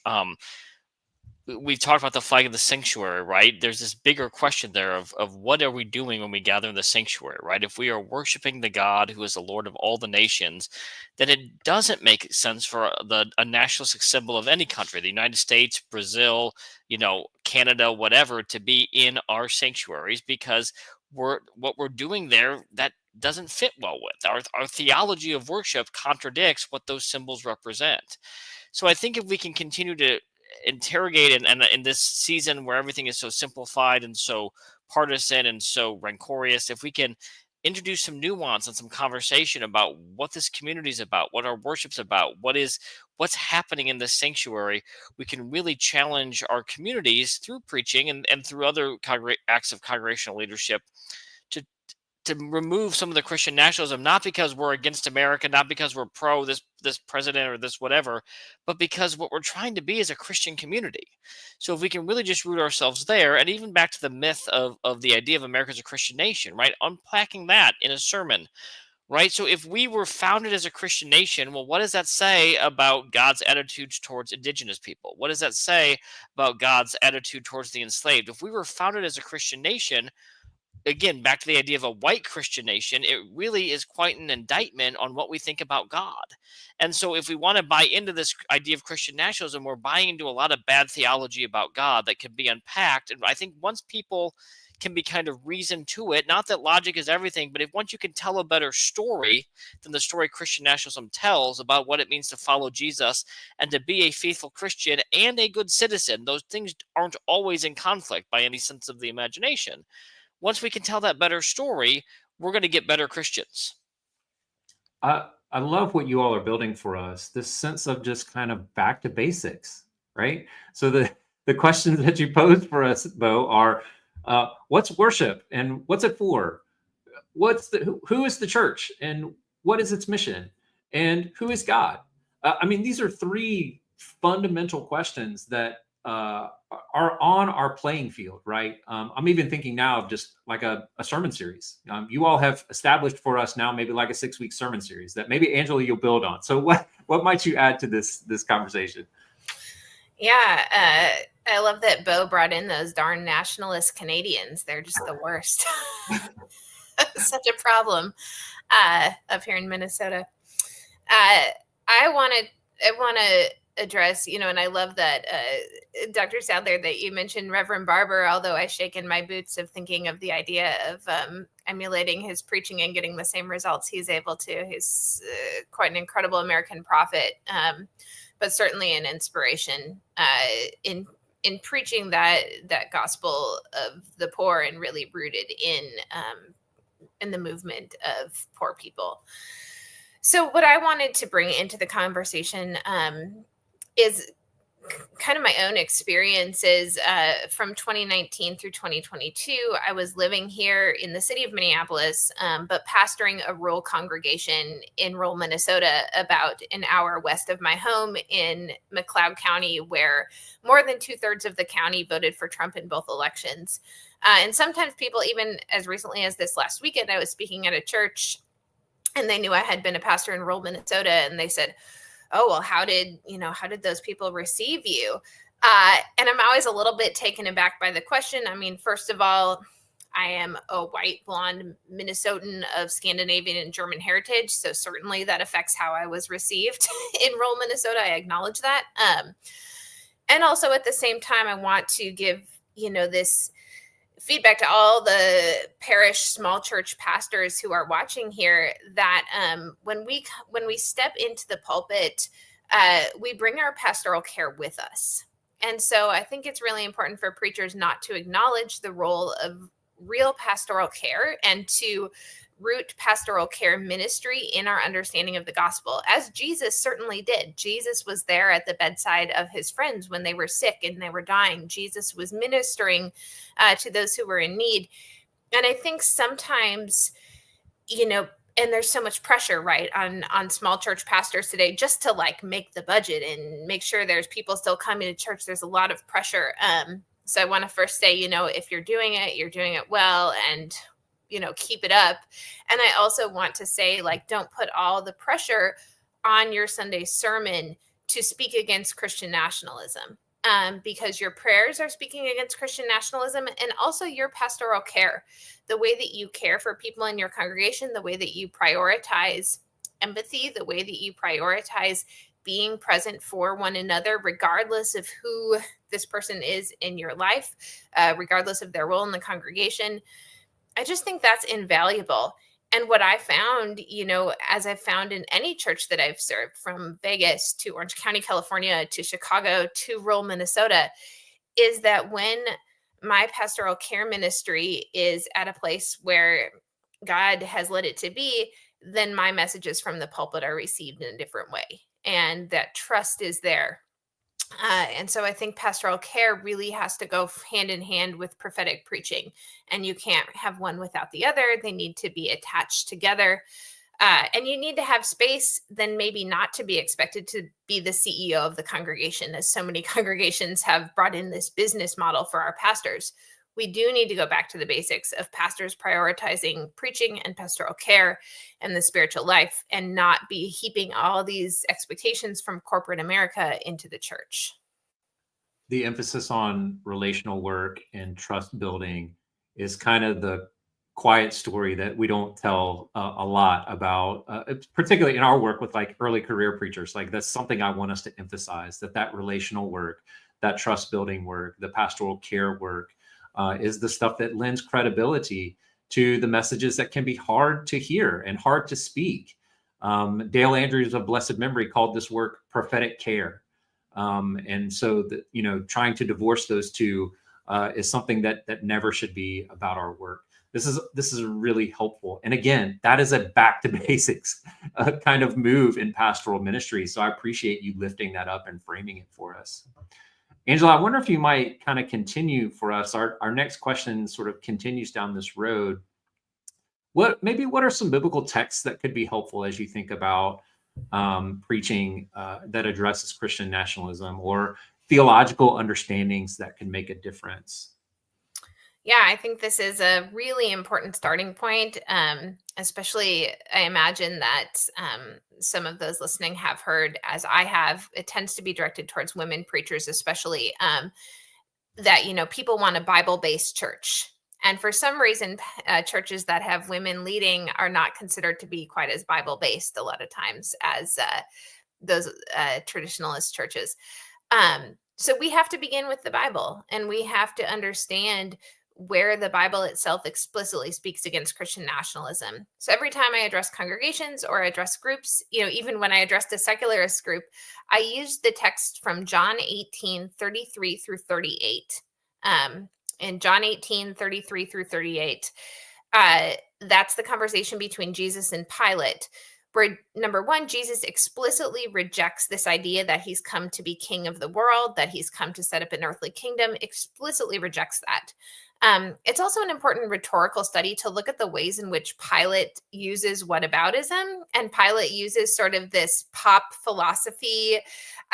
We've talked about the flag of the sanctuary, right? There's this bigger question there of what are we doing when we gather in the sanctuary, right? If we are worshiping the God who is the Lord of all the nations, then it doesn't make sense for a nationalistic symbol of any country, the United States, Brazil, Canada, whatever, to be in our sanctuaries, because what we're doing there, that doesn't fit well with our theology of worship contradicts what those symbols represent. So I think if we can continue to interrogate and in this season where everything is so simplified and so partisan and so rancorous, if we can introduce some nuance and some conversation about what this community is about, what our worship's about, what's happening in this sanctuary, we can really challenge our communities through preaching and through other acts of congregational leadership to remove some of the Christian nationalism, not because we're against America, not because we're pro this president or this whatever, but because what we're trying to be is a Christian community. So if we can really just root ourselves there, and even back to the myth of the idea of America as a Christian nation, right? Unpacking that in a sermon, right? So if we were founded as a Christian nation, well, what does that say about God's attitudes towards indigenous people? What does that say about God's attitude towards the enslaved? If we were founded as a Christian nation, again, back to the idea of a white Christian nation, it really is quite an indictment on what we think about God. And so if we want to buy into this idea of Christian nationalism, we're buying into a lot of bad theology about God that can be unpacked. And I think once people can be kind of reason to it. Not that logic is everything, but if once you can tell a better story than the story Christian nationalism tells about what it means to follow Jesus and to be a faithful Christian and a good citizen, those things aren't always in conflict by any sense of the imagination. Once we can tell that better story, we're going to get better Christians. I love what you all are building for us, this sense of just kind of back to basics, right? So the questions that you posed for us, Beau, are what's worship and what's it for? Who is the church and what is its mission? And who is God? I mean, these are three fundamental questions that are on our playing field, right? I'm even thinking now of just like a sermon series. You all have established for us now maybe like a 6-week sermon series that maybe, Angela, you'll build on. So what might you add to this conversation? Yeah, I love that Beau brought in those darn nationalist Canadians. They're just the worst. Such a problem up here in Minnesota. I want to address, and I love that, Dr. Sadler, that you mentioned Reverend Barber, although I shake in my boots of thinking of the idea of emulating his preaching and getting the same results he's able to. He's quite an incredible American prophet, but certainly an inspiration in preaching that gospel of the poor and really rooted in the movement of poor people. So what I wanted to bring into the conversation is kind of my own experiences from 2019 through 2022. I was living here in the city of Minneapolis, but pastoring a rural congregation in rural Minnesota, about an hour west of my home in McLeod County, where more than 2/3 of the county voted for Trump in both elections. And sometimes people, even as recently as this last weekend, I was speaking at a church and they knew I had been a pastor in rural Minnesota, and they said, "Oh, well, how did those people receive you?" And I'm always a little bit taken aback by the question. I mean, first of all, I am a white, blonde Minnesotan of Scandinavian and German heritage, so certainly that affects how I was received in rural Minnesota. I acknowledge that. And also at the same time, I want to give, this feedback to all the parish small church pastors who are watching here, that when we step into the pulpit, we bring our pastoral care with us. And so I think it's really important for preachers not to acknowledge the role of real pastoral care and to root pastoral care ministry in our understanding of the gospel, as Jesus certainly did. Jesus was there at the bedside of his friends when they were sick and they were dying. Jesus was ministering to those who were in need. And I think sometimes, and there's so much pressure, right, on small church pastors today, just to make the budget and make sure there's people still coming to church. There's a lot of pressure. So I want to first say, if you're doing it well, and keep it up. And I also want to say, don't put all the pressure on your Sunday sermon to speak against Christian nationalism, because your prayers are speaking against Christian nationalism, and also your pastoral care, the way that you care for people in your congregation, the way that you prioritize empathy, the way that you prioritize being present for one another, regardless of who this person is in your life, regardless of their role in the congregation. I just think that's invaluable. And what I found, as I've found in any church that I've served, from Vegas to Orange County, California, to Chicago, to rural Minnesota, is that when my pastoral care ministry is at a place where God has led it to be, then my messages from the pulpit are received in a different way. And that trust is there. And so I think pastoral care really has to go hand in hand with prophetic preaching, and you can't have one without the other. They need to be attached together. And you need to have space then maybe not to be expected to be the CEO of the congregation, as so many congregations have brought in this business model for our pastors. We do need to go back to the basics of pastors prioritizing preaching and pastoral care and the spiritual life, and not be heaping all these expectations from corporate America into the church. The emphasis on relational work and trust building is kind of the quiet story that we don't tell a lot about, particularly in our work with early career preachers. That's something I want us to emphasize, that relational work, that trust building work, the pastoral care work, is the stuff that lends credibility to the messages that can be hard to hear and hard to speak. Dale Andrews of blessed memory called this work prophetic care. And so, trying to divorce those two is something that never should be about our work. This is really helpful. And again, that is a back to basics kind of move in pastoral ministry. So I appreciate you lifting that up and framing it for us. Angela, I wonder if you might kind of continue for us. Our next question sort of continues down this road. What are some biblical texts that could be helpful as you think about preaching that addresses Christian nationalism, or theological understandings that can make a difference? Yeah, I think this is a really important starting point, especially I imagine that some of those listening have heard, as I have, it tends to be directed towards women preachers, especially that, people want a Bible-based church. And for some reason, churches that have women leading are not considered to be quite as Bible-based a lot of times as those traditionalist churches. So we have to begin with the Bible, and we have to understand where the Bible itself explicitly speaks against Christian nationalism. So every time I address congregations or address groups, even when I addressed a secularist group, I used the text from John 18:33 through 38. In John 18:33 through 38, that's the conversation between Jesus and Pilate, where number one, Jesus explicitly rejects this idea that he's come to be king of the world, that he's come to set up an earthly kingdom, explicitly rejects that. It's also an important rhetorical study to look at the ways in which Pilate uses whataboutism, and Pilate uses sort of this pop philosophy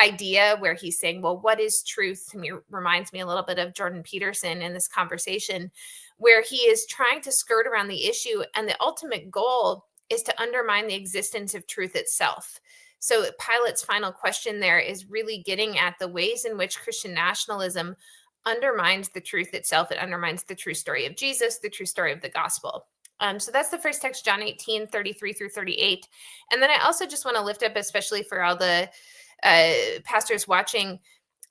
idea where he's saying, well, what is truth? To me, reminds me a little bit of Jordan Peterson in this conversation, where he is trying to skirt around the issue, and the ultimate goal is to undermine the existence of truth itself. So Pilate's final question there is really getting at the ways in which Christian nationalism undermines the truth itself. It undermines the true story of Jesus, the true story of the gospel. So that's the first text, John 18:33 through 38. And then I also just want to lift up, especially for all the pastors watching,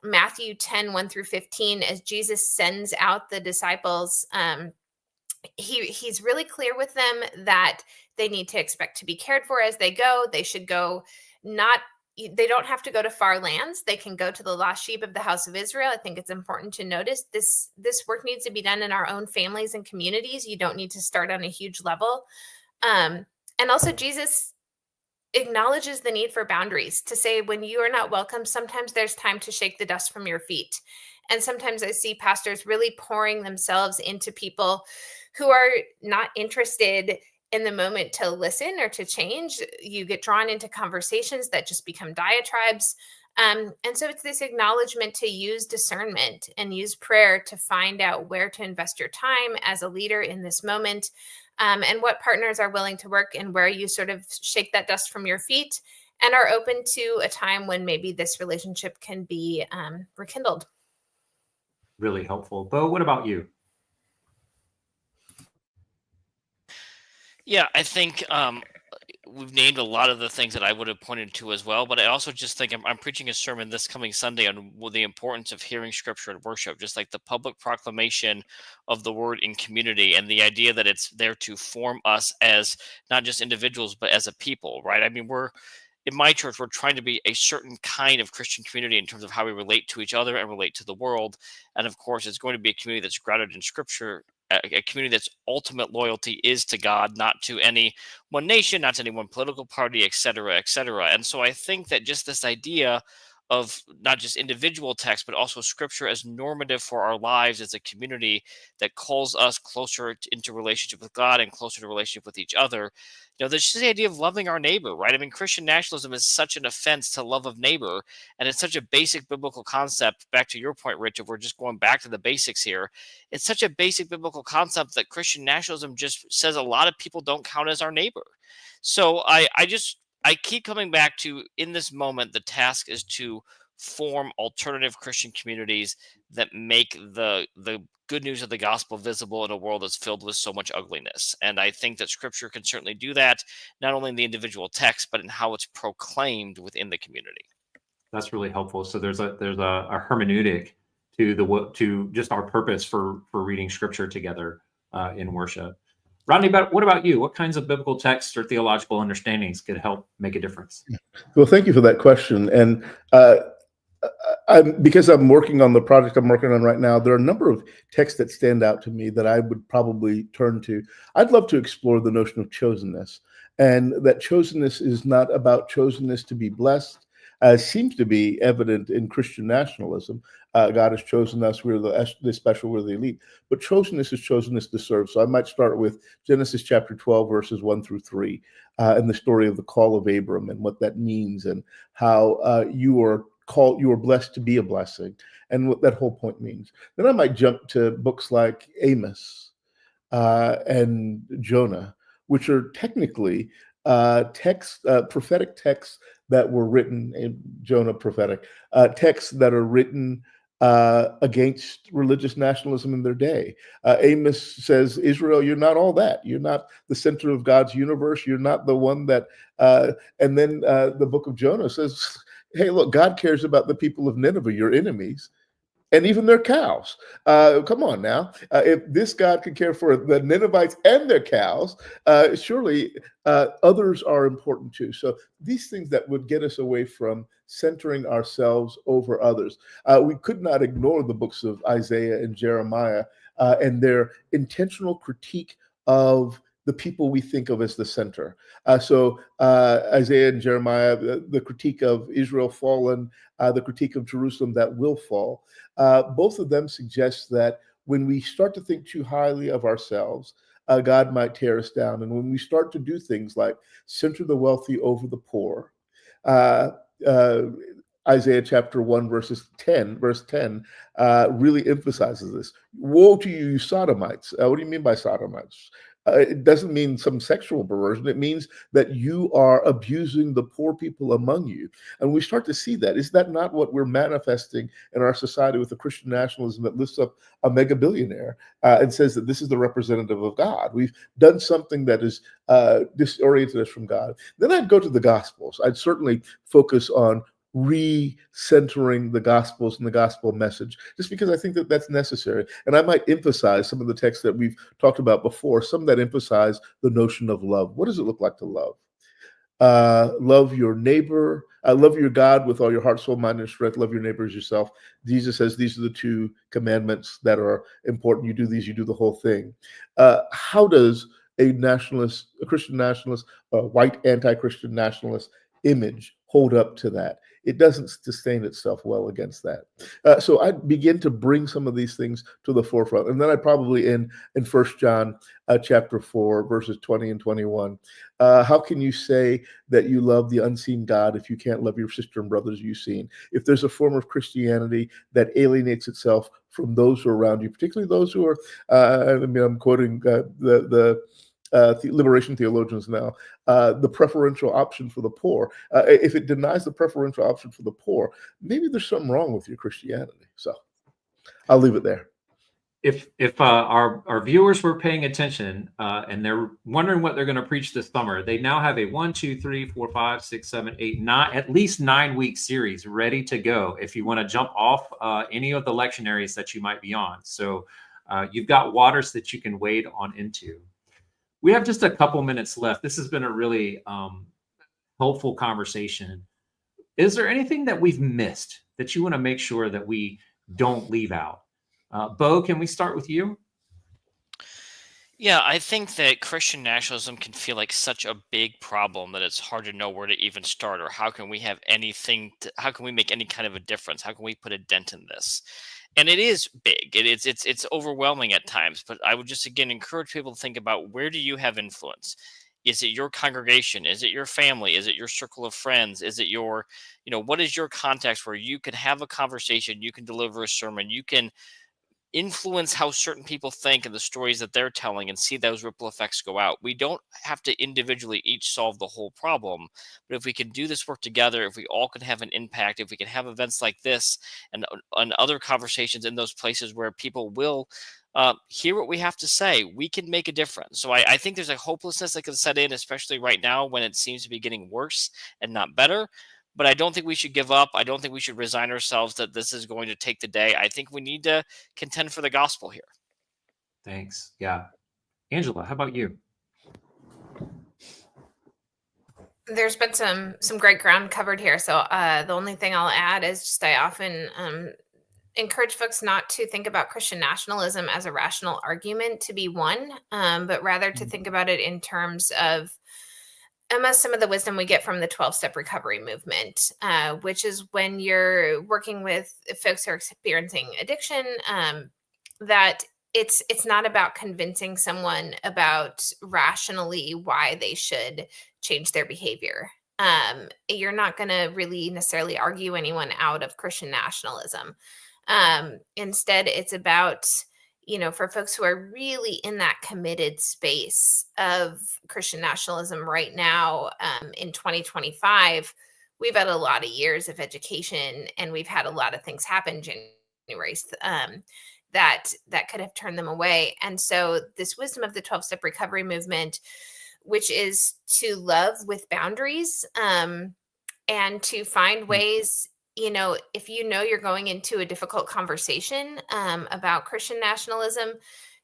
Matthew 10:1 through 15, as Jesus sends out the disciples. He's really clear with them that they need to expect to be cared for as they go. They should go they don't have to go to far lands. They can go to the lost sheep of the house of Israel. I think it's important to notice this work needs to be done in our own families and communities. You don't need to start on a huge level. And also Jesus acknowledges the need for boundaries, to say when you are not welcome, sometimes there's time to shake the dust from your feet. And sometimes I see pastors really pouring themselves into people who are not interested in the moment to listen or to change. You get drawn into conversations that just become diatribes. And so it's this acknowledgement to use discernment and use prayer to find out where to invest your time as a leader in this moment, and what partners are willing to work, and where you sort of shake that dust from your feet and are open to a time when maybe this relationship can be rekindled. Really helpful. Beau, what about you? Yeah, I think we've named a lot of the things that I would have pointed to as well, but I also just think I'm preaching a sermon this coming Sunday on the importance of hearing scripture and worship, just like the public proclamation of the word in community, and the idea that it's there to form us as not just individuals, but as a people, right? I mean, in my church, we're trying to be a certain kind of Christian community in terms of how we relate to each other and relate to the world. And of course, it's going to be a community that's grounded in scripture, a community that's ultimate loyalty is to God, not to any one nation, not to any one political party, et cetera, et cetera. And so I think that just this idea of not just individual text, but also scripture as normative for our lives as a community that calls us closer into relationship with God and closer to relationship with each other. There's just the idea of loving our neighbor, right? I mean, Christian nationalism is such an offense to love of neighbor, and it's such a basic biblical concept. Back to your point, Rich, if we're just going back to the basics here, it's such a basic biblical concept that Christian nationalism just says a lot of people don't count as our neighbor. So I keep coming back to, in this moment, the task is to form alternative Christian communities that make the good news of the gospel visible in a world that's filled with so much ugliness. And I think that scripture can certainly do that, not only in the individual text, but in how it's proclaimed within the community. That's really helpful. So there's a hermeneutic to just our purpose for reading Scripture together in worship. Rodney, what about you? What kinds of biblical texts or theological understandings could help make a difference? Well, thank you for that question. And because I'm working on the project I'm working on right now, there are a number of texts that stand out to me that I would probably turn to. I'd love to explore the notion of chosenness, and that chosenness is not about chosenness to be blessed, as seems to be evident in Christian nationalism. God has chosen us, we're the special, we're the elite. But chosenness is chosenness to serve. So I might start with Genesis chapter 12, verses 1-3, and the story of the call of Abram and what that means, and how you are called, you are blessed to be a blessing, and what that whole point means. Then I might jump to books like Amos and Jonah, which are technically prophetic texts that were written in Jonah, prophetic texts that are written against religious nationalism in their day. Amos says, Israel, you're not all that. You're not the center of God's universe. You're not the one that, and then the book of Jonah says, hey, look, God cares about the people of Nineveh, your enemies, and even their cows. Come on now. If this God could care for the Ninevites and their cows, surely others are important too. So these things that would get us away from centering ourselves over others. We could not ignore the books of Isaiah and Jeremiah and their intentional critique of the people we think of as the center. So Isaiah and Jeremiah, the critique of Israel fallen, the critique of Jerusalem that will fall. Both of them suggest that when we start to think too highly of ourselves, God might tear us down. And when we start to do things like center the wealthy over the poor, Isaiah chapter 1, verse 10 really emphasizes this. Woe to you, you sodomites. What do you mean by sodomites? It doesn't mean some sexual perversion. It means that you are abusing the poor people among you. And we start to see that. Is that not what we're manifesting in our society with the Christian nationalism that lifts up a mega billionaire and says that this is the representative of God? We've done something that is disoriented us from God. Then I'd go to the Gospels. I'd certainly focus on re-centering the Gospels and the gospel message, just because I think that that's necessary. And I might emphasize some of the texts that we've talked about before, some that emphasize the notion of love. What does it look like to love? Love your neighbor, love your God with all your heart, soul, mind, and strength. Love your neighbor as yourself. Jesus says these are the two commandments that are important. You do these, you do the whole thing. How does a Christian nationalist, a white anti-Christian nationalist image hold up to that? It doesn't sustain itself well against that. So I begin to bring some of these things to the forefront. And then I probably end in 1 John chapter 4, verses 20 and 21. How can you say that you love the unseen God if you can't love your sister and brothers you've seen? If there's a form of Christianity that alienates itself from those who are around you, particularly those who are, I'm quoting the liberation theologians now, the preferential option for the poor. If it denies the preferential option for the poor, maybe there's something wrong with your Christianity. So I'll leave it there. If our viewers were paying attention and they're wondering what they're going to preach this summer, they now have a 1, 2, 3, 4, 5, 6, 7, 8, 9, at least 9-week series ready to go if you want to jump off any of the lectionaries that you might be on. So you've got waters that you can wade on into. We have just a couple minutes left. This has been a really helpful conversation. Is there anything that we've missed that you want to make sure that we don't leave out? Beau, can we start with you? Yeah, I think that Christian nationalism can feel like such a big problem that it's hard to know where to even start, or how can we have how can we make any kind of a difference? How can we put a dent in this? And it is big. It's overwhelming at times, but I would just again encourage people to think about, where do you have influence? Is it your congregation? Is it your family? Is it your circle of friends? Is it your, what is your context where you can have a conversation, you can deliver a sermon, you can influence how certain people think and the stories that they're telling, and see those ripple effects go out. We don't have to individually each solve the whole problem, but if we can do this work together, if we all can have an impact, if we can have events like this and other conversations in those places where people will hear what we have to say, we can make a difference. So I think there's a hopelessness that can set in, especially right now when it seems to be getting worse and not better. but I don't think we should give up. I don't think we should resign ourselves that this is going to take the day. I think we need to contend for the gospel here. Thanks. Yeah. Angela, how about you? There's been some great ground covered here. So the only thing I'll add is just I often encourage folks not to think about Christian nationalism as a rational argument to be won, but rather to think about it in terms of some of the wisdom we get from the 12-step recovery movement, which is when you're working with folks who are experiencing addiction, that it's not about convincing someone about rationally why they should change their behavior. You're not going to really necessarily argue anyone out of Christian nationalism. Instead, it's about, for folks who are really in that committed space of Christian nationalism right now, in 2025, we've had a lot of years of education and we've had a lot of things happen January that could have turned them away. And so this wisdom of the 12-step recovery movement, which is to love with boundaries, and to find ways, if you're going into a difficult conversation about Christian nationalism,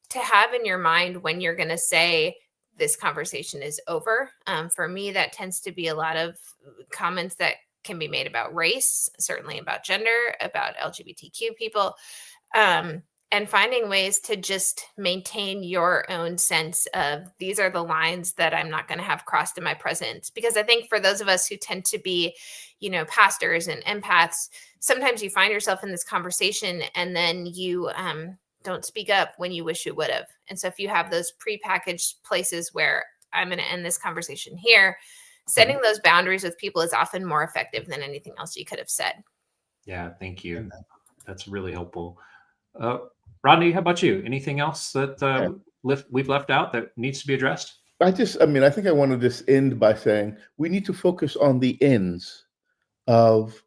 to have in your mind when you're going to say this conversation is over. For me, that tends to be a lot of comments that can be made about race, certainly about gender, about LGBTQ people, and finding ways to just maintain your own sense of these are the lines that I'm not going to have crossed in my presence. Because I think for those of us who tend to be, pastors and empaths, sometimes you find yourself in this conversation and then you don't speak up when you wish you would have. And so if you have those prepackaged places where I'm going to end this conversation here, setting those boundaries with people is often more effective than anything else you could have said. Yeah, thank you. That's really helpful. Rodney, how about you? Anything else that we've left out that needs to be addressed? I think I want to just end by saying we need to focus on the ends of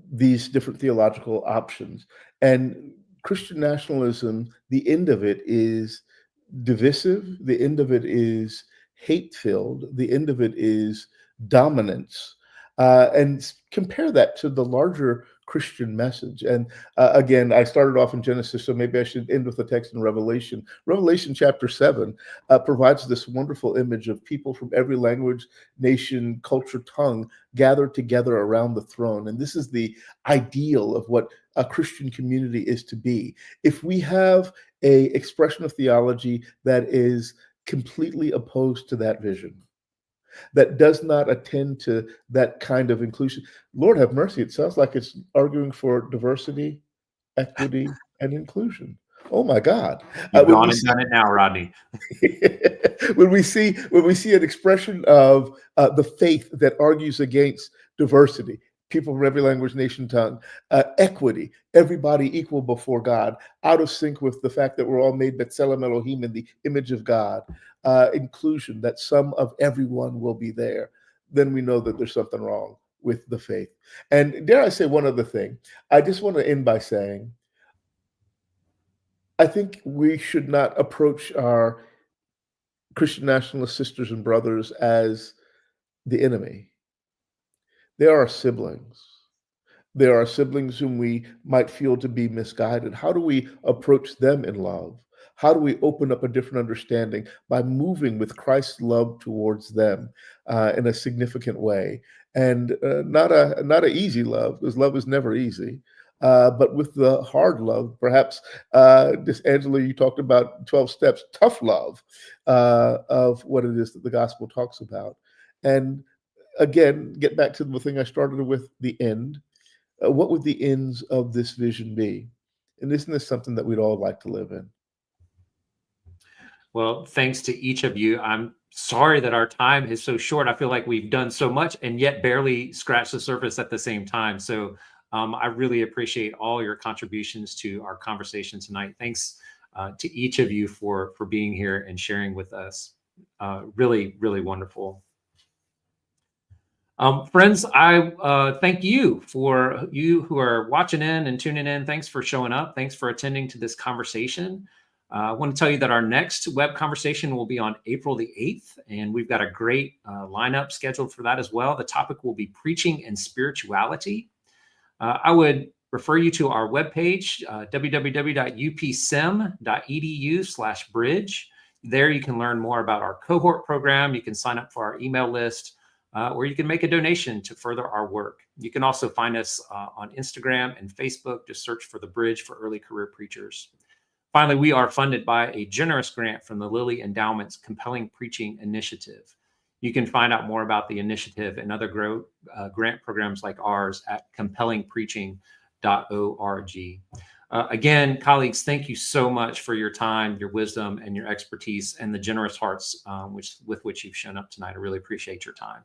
these different theological options. And Christian nationalism, the end of it is divisive. The end of it is hate-filled. The end of it is dominance. And compare that to the larger Christian message. And again, I started off in Genesis, so maybe I should end with the text in Revelation. Revelation chapter 7 provides this wonderful image of people from every language, nation, culture, tongue gathered together around the throne. And this is the ideal of what a Christian community is to be. If we have a expression of theology that is completely opposed to that vision, that does not attend to that kind of inclusion, Lord have mercy, it sounds like it's arguing for diversity, equity, and inclusion. Oh my God. You've gone and done it now, Rodney. when we see an expression of the faith that argues against diversity, people from every language, nation, tongue, equity, everybody equal before God, out of sync with the fact that we're all made B'Tselem Elohim in the image of God, inclusion, that some of everyone will be there, then we know that there's something wrong with the faith. And dare I say one other thing, I just want to end by saying, I think we should not approach our Christian nationalist sisters and brothers as the enemy. They are our siblings. There are siblings whom we might feel to be misguided. How do we approach them in love? How do we open up a different understanding by moving with Christ's love towards them in a significant way? And not a easy love, because love is never easy. But with the hard love, perhaps, just Angela, you talked about 12 steps, tough love of what it is that the gospel talks about. And again, get back to the thing I started with, the end. What would the ends of this vision be? And isn't this something that we'd all like to live in? Well, thanks to each of you. I'm sorry that our time is so short. I feel like we've done so much and yet barely scratched the surface at the same time. So I really appreciate all your contributions to our conversation tonight. Thanks to each of you for being here and sharing with us. Really, really wonderful. Friends, I thank you for you who are watching in and tuning in. Thanks for showing up. Thanks for attending to this conversation. I want to tell you that our next web conversation will be on April the 8th, and we've got a great lineup scheduled for that as well. The topic will be preaching and spirituality. I would refer you to our webpage, www.upsim.edu/bridge. There you can learn more about our cohort program. You can sign up for our email list, or you can make a donation to further our work. You can also find us on Instagram and Facebook. Just search for the Bridge for Early Career Preachers. Finally, we are funded by a generous grant from the Lilly Endowment's Compelling Preaching Initiative. You can find out more about the initiative and other grant programs like ours at compellingpreaching.org. Again, colleagues, thank you so much for your time, your wisdom, and your expertise, and the generous hearts with which you've shown up tonight. I really appreciate your time.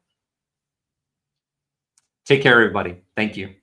Take care, everybody. Thank you.